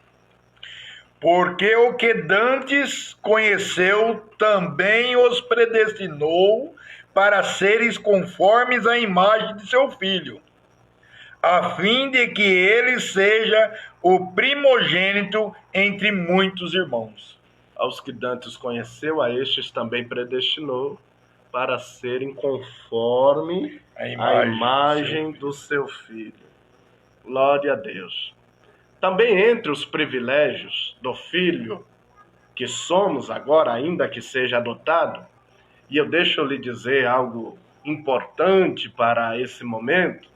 Speaker 2: Porque o que dantes conheceu, também os predestinou para seres conformes à imagem de seu Filho, a fim de que ele seja o primogênito entre muitos irmãos.
Speaker 1: Aos que dantes conheceu, a estes também predestinou para serem conforme a imagem do seu Filho. Glória a Deus. Também entre os privilégios do filho que somos agora, ainda que seja adotado, e eu deixo lhe dizer algo importante para esse momento.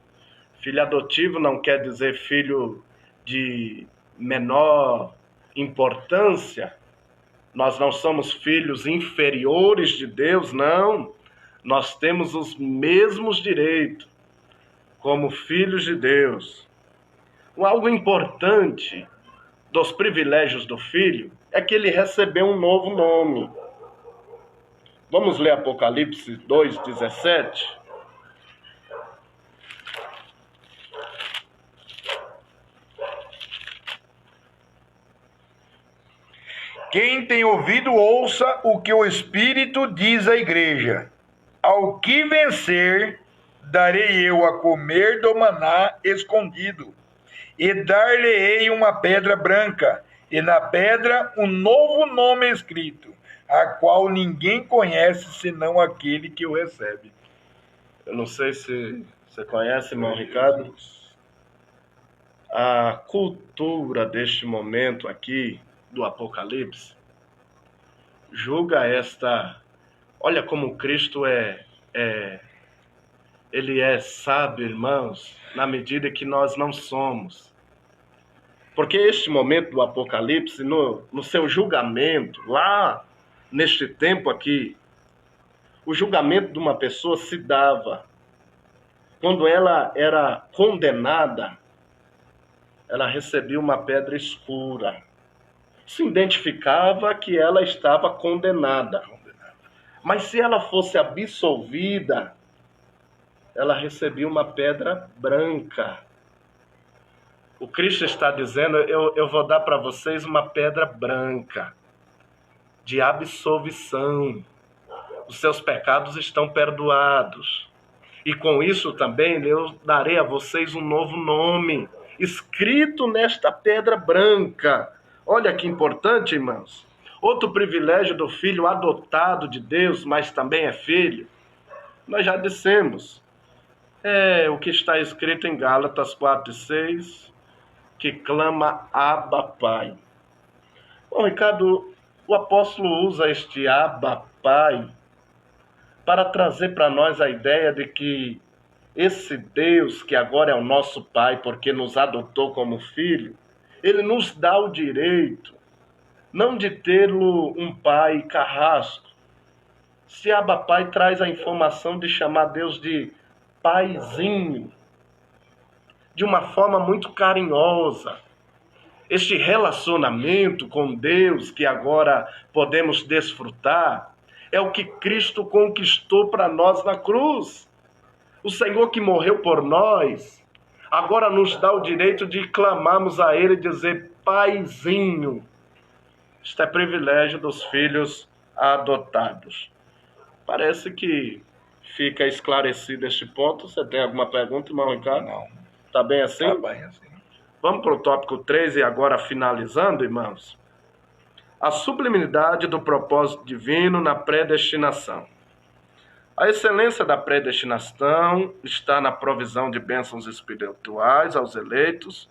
Speaker 1: Filho adotivo não quer dizer filho de menor importância. Nós não somos filhos inferiores de Deus, não. Nós temos os mesmos direitos como filhos de Deus. Algo importante dos privilégios do filho é que ele recebeu um novo nome. Vamos ler Apocalipse 2:17.
Speaker 2: Quem tem ouvido, ouça o que o Espírito diz à igreja. Ao que vencer, darei eu a comer do maná escondido, e dar-lhe-ei uma pedra branca, e na pedra um novo nome escrito, a qual ninguém conhece senão aquele que o recebe.
Speaker 1: Eu não sei se você conhece, irmão Ricardo, a cultura deste momento aqui, do Apocalipse, julga esta... Olha como Cristo Ele é sábio, irmãos, na medida que nós não somos. Porque este momento do Apocalipse, no seu julgamento, lá neste tempo aqui, o julgamento de uma pessoa se dava quando ela era condenada, ela recebia uma pedra escura. Se identificava que ela estava condenada. Mas se ela fosse absolvida, ela recebia uma pedra branca. O Cristo está dizendo, eu vou dar para vocês uma pedra branca. de absolvição. Os seus pecados estão perdoados. E com isso também eu darei a vocês um novo nome, escrito nesta pedra branca. Olha que importante, irmãos. Outro privilégio do filho adotado de Deus, mas também é filho, nós já dissemos. É o que está escrito em Gálatas 4:6, que clama Abba, Pai. Bom, Ricardo, o apóstolo usa este Abba, Pai, para trazer para nós a ideia de que esse Deus, que agora é o nosso Pai, porque nos adotou como filho, ele nos dá o direito, não de tê-lo um pai carrasco. Se Abba Pai traz a informação de chamar Deus de paizinho, de uma forma muito carinhosa. Este relacionamento com Deus que agora podemos desfrutar é o que Cristo conquistou para nós na cruz. O Senhor que morreu por nós, agora nos dá o direito de clamarmos a Ele e dizer paizinho. Isto é privilégio dos filhos adotados. Parece que fica esclarecido este ponto. Você tem alguma pergunta, irmão Ricardo?
Speaker 2: Não.
Speaker 1: Está bem assim?
Speaker 2: Está bem assim.
Speaker 1: Vamos para o tópico 3 e agora finalizando, irmãos. A sublimidade do propósito divino na predestinação. A excelência da predestinação está na provisão de bênçãos espirituais aos eleitos,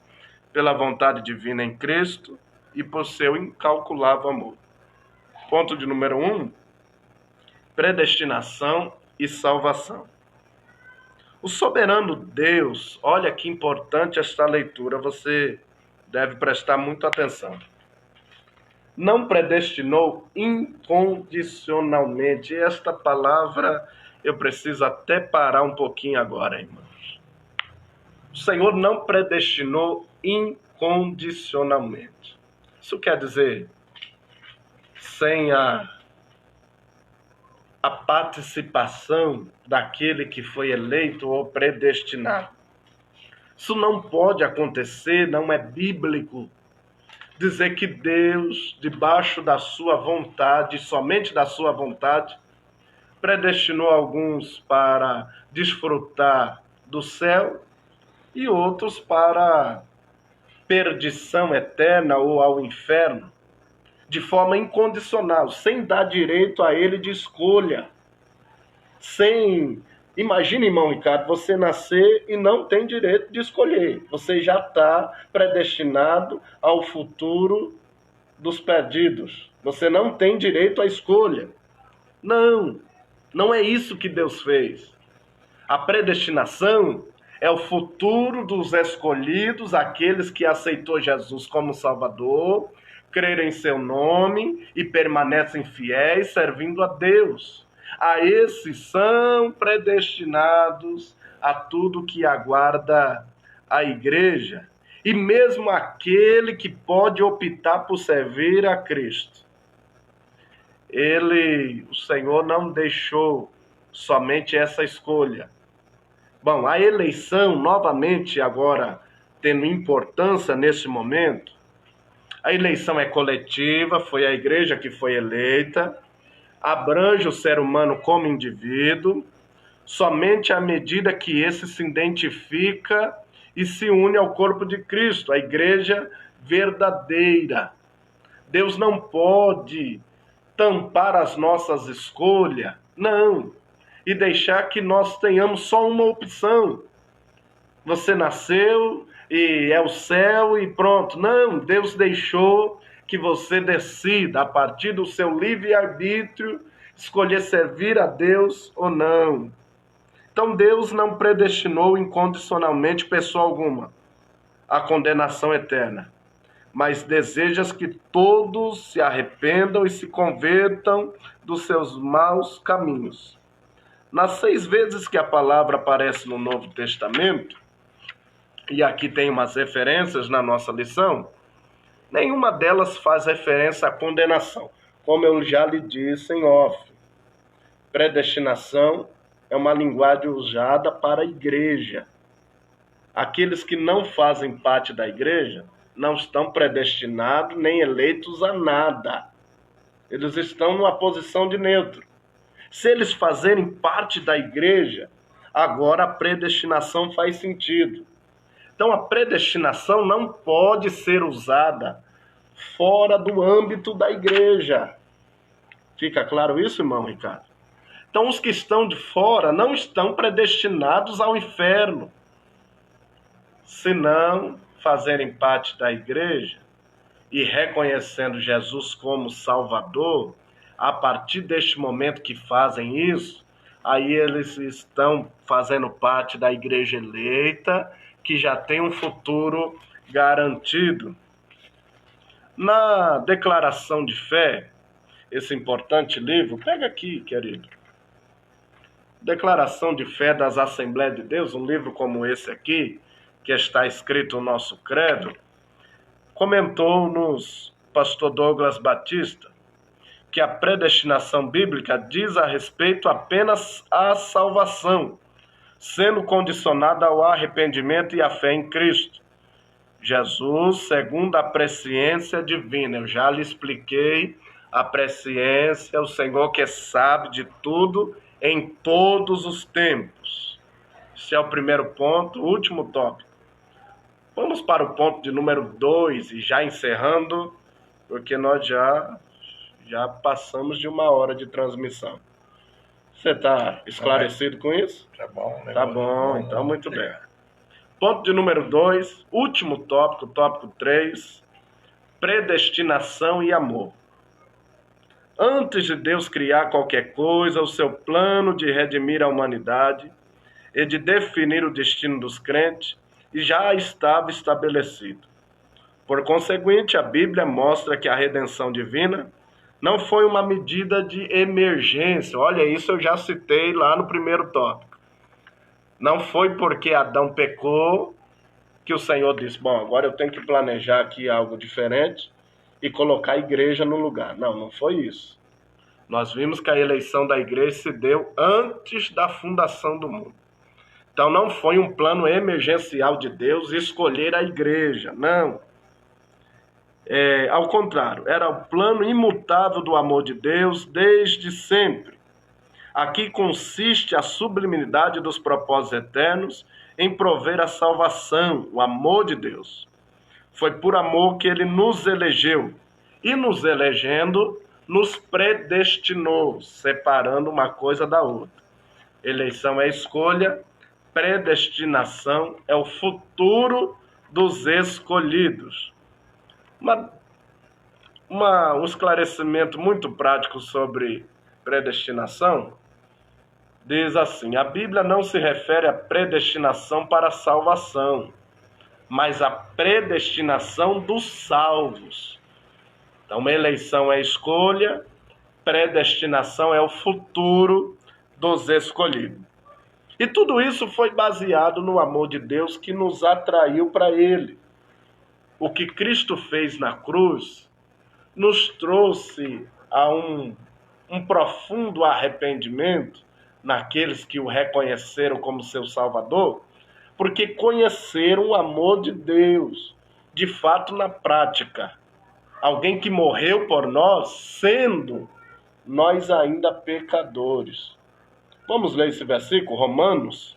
Speaker 1: pela vontade divina em Cristo e por seu incalculável amor. Ponto de número 1. Predestinação e salvação. O soberano Deus, olha que importante esta leitura, você deve prestar muita atenção. Não predestinou incondicionalmente. E esta palavra eu preciso até parar um pouquinho agora, irmãos. O Senhor não predestinou incondicionalmente. Isso quer dizer, sem a participação daquele que foi eleito ou predestinado. Isso não pode acontecer, não é bíblico dizer que Deus, debaixo da sua vontade, somente da sua vontade, predestinou alguns para desfrutar do céu e outros para perdição eterna ou ao inferno, de forma incondicional, sem dar direito a ele de escolha. Imagina, irmão Ricardo, você nascer e não tem direito de escolher. Você já está predestinado ao futuro dos perdidos. Você não tem direito à escolha. Não é isso que Deus fez. A predestinação é o futuro dos escolhidos, aqueles que aceitou Jesus como Salvador, creram em seu nome e permanecem fiéis, servindo a Deus. A esses são predestinados a tudo que aguarda a igreja. E mesmo aquele que pode optar por servir a Cristo. O Senhor não deixou somente essa escolha. Bom, a eleição, novamente agora tendo importância nesse momento, a eleição é coletiva, foi a igreja que foi eleita, abrange o ser humano como indivíduo, somente à medida que esse se identifica e se une ao corpo de Cristo, a igreja verdadeira. Deus não pode tampar as nossas escolhas, não, e deixar que nós tenhamos só uma opção. Você nasceu e é o céu e pronto. Não, Deus deixou que você decida, a partir do seu livre-arbítrio, escolher servir a Deus ou não. Então Deus não predestinou incondicionalmente pessoa alguma à condenação eterna, mas deseja que todos se arrependam e se convertam dos seus maus caminhos. Nas 6 vezes que a palavra aparece no Novo Testamento, e aqui tem umas referências na nossa lição, nenhuma delas faz referência à condenação, como eu já lhe disse em off. Predestinação é uma linguagem usada para a igreja. Aqueles que não fazem parte da igreja não estão predestinados nem eleitos a nada. Eles estão numa posição de neutro. Se eles fazerem parte da igreja, agora a predestinação faz sentido. Então a predestinação não pode ser usada fora do âmbito da igreja. Fica claro isso, irmão Ricardo? Então os que estão de fora não estão predestinados ao inferno. Se não fazerem parte da igreja e reconhecendo Jesus como Salvador, a partir deste momento que fazem isso, aí eles estão fazendo parte da igreja eleita, que já tem um futuro garantido. Na Declaração de Fé, esse importante livro, pega aqui, querido. Declaração de Fé das Assembleias de Deus, um livro como esse aqui, que está escrito no nosso credo, comentou-nos pastor Douglas Batista que a predestinação bíblica diz a respeito apenas à salvação, sendo condicionada ao arrependimento e à fé em Cristo Jesus, segundo a presciência divina. Eu já lhe expliquei a presciência, o Senhor que sabe de tudo em todos os tempos. Esse é o primeiro ponto, o último tópico. Vamos para o ponto de número 2, e já encerrando, porque nós já passamos de 1 hora de transmissão. Você está esclarecido com isso?
Speaker 2: Tá bom, né?
Speaker 1: Tá bom, então muito bem. Ponto de número 2, último tópico, tópico 3, predestinação e amor. Antes de Deus criar qualquer coisa, o seu plano de redimir a humanidade e de definir o destino dos crentes já estava estabelecido. Por conseguinte, a Bíblia mostra que a redenção divina não foi uma medida de emergência. Olha, isso eu já citei lá no primeiro tópico. Não foi porque Adão pecou que o Senhor disse, bom, agora eu tenho que planejar aqui algo diferente e colocar a igreja no lugar. Não, não foi isso. Nós vimos que a eleição da igreja se deu antes da fundação do mundo. Então não foi um plano emergencial de Deus escolher a igreja, não. Ao contrário, era o plano imutável do amor de Deus desde sempre. Aqui consiste a sublimidade dos propósitos eternos em prover a salvação, o amor de Deus. Foi por amor que ele nos elegeu e, nos elegendo, nos predestinou, separando uma coisa da outra. Eleição é escolha, predestinação é o futuro dos escolhidos. Um esclarecimento muito prático sobre predestinação diz assim: a Bíblia não se refere à predestinação para a salvação, mas à predestinação dos salvos. Então, uma eleição é escolha, predestinação é o futuro dos escolhidos. E tudo isso foi baseado no amor de Deus que nos atraiu para Ele. O que Cristo fez na cruz nos trouxe a um profundo arrependimento naqueles que o reconheceram como seu Salvador, porque conheceram o amor de Deus, de fato na prática. Alguém que morreu por nós, sendo nós ainda pecadores. Vamos ler esse versículo, Romanos,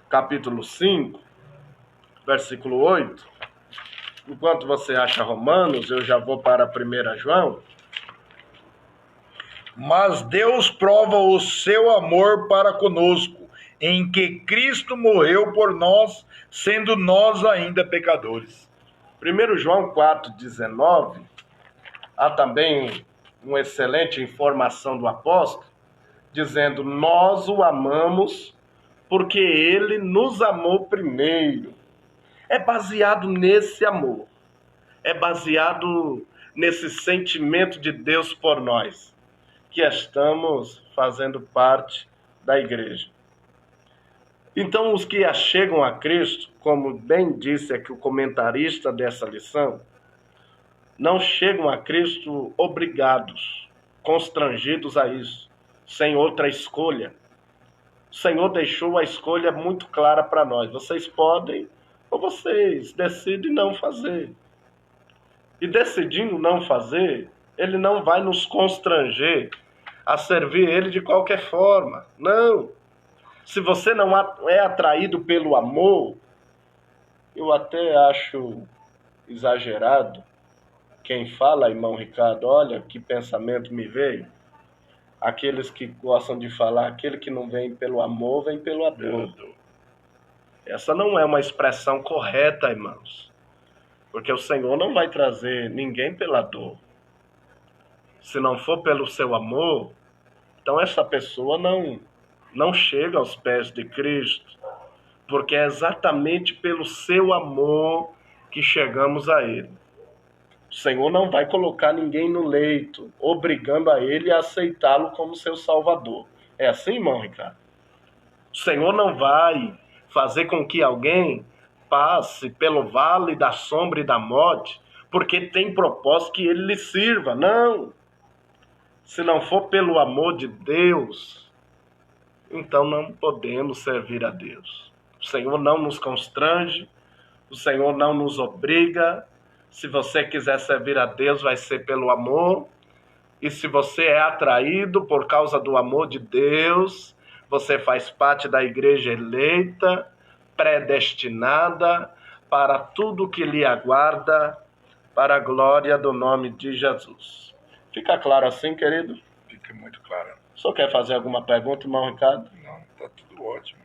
Speaker 1: capítulo 5, versículo 8. Enquanto você acha Romanos, eu já vou para 1 João.
Speaker 2: Mas Deus prova o seu amor para conosco, em que Cristo morreu por nós, sendo nós ainda pecadores.
Speaker 1: 1 João 4,19, há também uma excelente informação do apóstolo, dizendo, nós o amamos porque ele nos amou primeiro. É baseado nesse amor, é baseado nesse sentimento de Deus por nós, que estamos fazendo parte da igreja. Então, os que achegam a Cristo, como bem disse aqui o comentarista dessa lição, não chegam a Cristo obrigados, constrangidos a isso, sem outra escolha. O Senhor deixou a escolha muito clara para nós. Vocês podem ou vocês decidem não fazer. E decidindo não fazer, Ele não vai nos constranger a servir Ele de qualquer forma. Não. Se você não é atraído pelo amor, eu até acho exagerado quem fala, irmão Ricardo, olha que pensamento me veio. Aqueles que gostam de falar, aquele que não vem pelo amor, vem pela dor. Essa não é uma expressão correta, irmãos. Porque o Senhor não vai trazer ninguém pela dor. Se não for pelo seu amor, então essa pessoa não chega aos pés de Cristo. Porque é exatamente pelo seu amor que chegamos a Ele. O Senhor não vai colocar ninguém no leito, obrigando a ele a aceitá-lo como seu Salvador. É assim, irmão Ricardo? O Senhor não vai fazer com que alguém passe pelo vale da sombra e da morte, porque tem propósito que ele lhe sirva. Não. Se não for pelo amor de Deus, então não podemos servir a Deus. O Senhor não nos constrange, o Senhor não nos obriga. Se você quiser servir a Deus, vai ser pelo amor. E se você é atraído por causa do amor de Deus, você faz parte da igreja eleita, predestinada para tudo que lhe aguarda, para a glória do nome de Jesus. Fica claro assim, querido?
Speaker 2: Fica muito claro.
Speaker 1: O senhor quer fazer alguma pergunta, irmão Ricardo?
Speaker 2: Não, está tudo ótimo.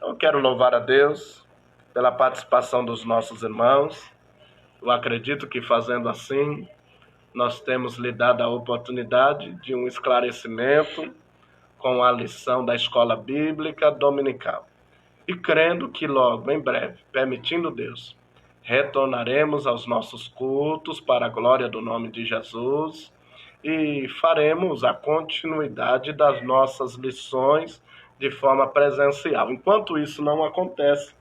Speaker 1: Eu quero louvar a Deus pela participação dos nossos irmãos. Eu acredito que fazendo assim, nós temos lhe dado a oportunidade de um esclarecimento com a lição da escola bíblica dominical. E crendo que logo, em breve, permitindo Deus, retornaremos aos nossos cultos para a glória do nome de Jesus e faremos a continuidade das nossas lições de forma presencial. Enquanto isso não acontece,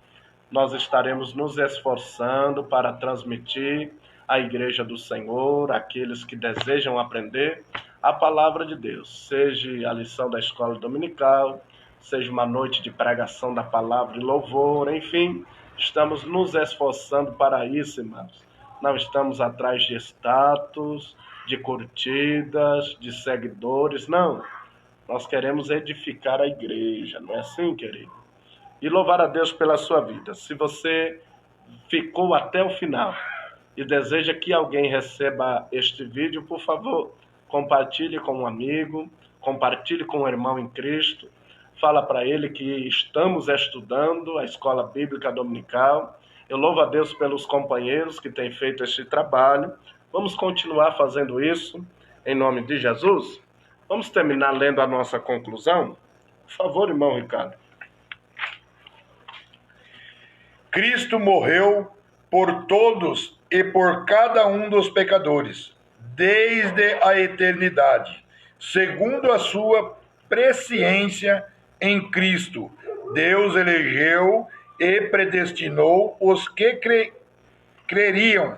Speaker 1: nós estaremos nos esforçando para transmitir à Igreja do Senhor, aqueles que desejam aprender a palavra de Deus, seja a lição da escola dominical, seja uma noite de pregação da palavra e louvor, enfim, estamos nos esforçando para isso, irmãos. Não estamos atrás de status, de curtidas, de seguidores, não. Nós queremos edificar a igreja, não é assim, querido? E louvar a Deus pela sua vida. Se você ficou até o final e deseja que alguém receba este vídeo, por favor, compartilhe com um amigo, compartilhe com um irmão em Cristo. Fala para ele que estamos estudando a Escola Bíblica Dominical. Eu louvo a Deus pelos companheiros que têm feito este trabalho. Vamos continuar fazendo isso em nome de Jesus. Vamos terminar lendo a nossa conclusão? Por favor, irmão Ricardo.
Speaker 2: Cristo morreu por todos e por cada um dos pecadores, desde a eternidade, segundo a sua presciência em Cristo. Deus elegeu e predestinou os que creriam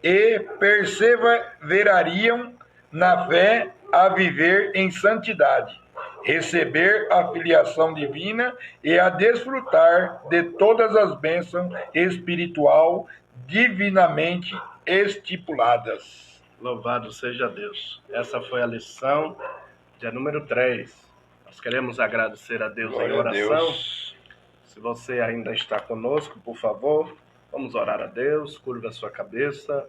Speaker 2: e perseverariam na fé a viver em santidade, receber a filiação divina e a desfrutar de todas as bênçãos espiritual divinamente estipuladas.
Speaker 1: Louvado seja Deus. Essa foi a lição de número 3. Nós queremos agradecer a Deus em oração. Se você ainda está conosco, por favor, vamos orar a Deus. Curva a sua cabeça.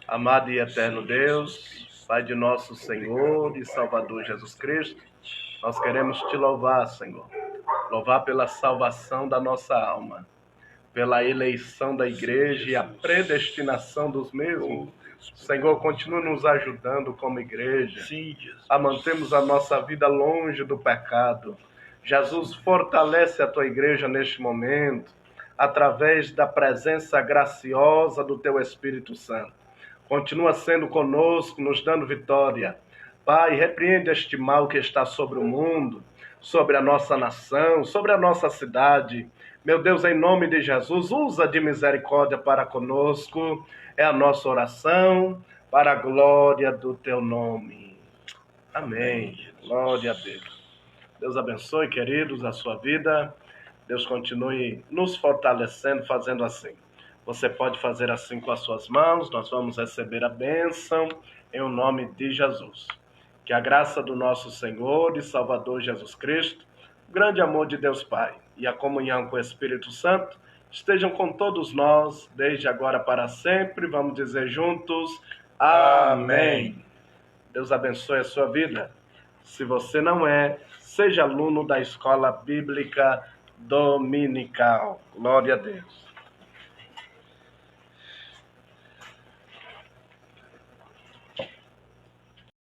Speaker 1: Amado e eterno Deus, Pai de nosso Senhor e Salvador Jesus Cristo, nós queremos te louvar, Senhor. Louvar pela salvação da nossa alma, pela eleição da igreja e a predestinação dos mesmos. Senhor, continua nos ajudando como igreja a mantermos a nossa vida longe do pecado. Jesus, fortalece a tua igreja neste momento, através da presença graciosa do teu Espírito Santo. Continua sendo conosco, nos dando vitória. Pai, repreende este mal que está sobre o mundo, sobre a nossa nação, sobre a nossa cidade. Meu Deus, em nome de Jesus, usa de misericórdia para conosco. É a nossa oração, para a glória do teu nome. Amém. Glória a Deus. Deus abençoe, queridos, a sua vida. Deus continue nos fortalecendo, fazendo assim. Você pode fazer assim com as suas mãos. Nós vamos receber a bênção em o nome de Jesus. Que a graça do nosso Senhor e Salvador Jesus Cristo, o grande amor de Deus Pai e a comunhão com o Espírito Santo estejam com todos nós, desde agora para sempre. Vamos dizer juntos, amém. Deus abençoe a sua vida. Se você não é, seja aluno da Escola Bíblica Dominical. Glória a Deus.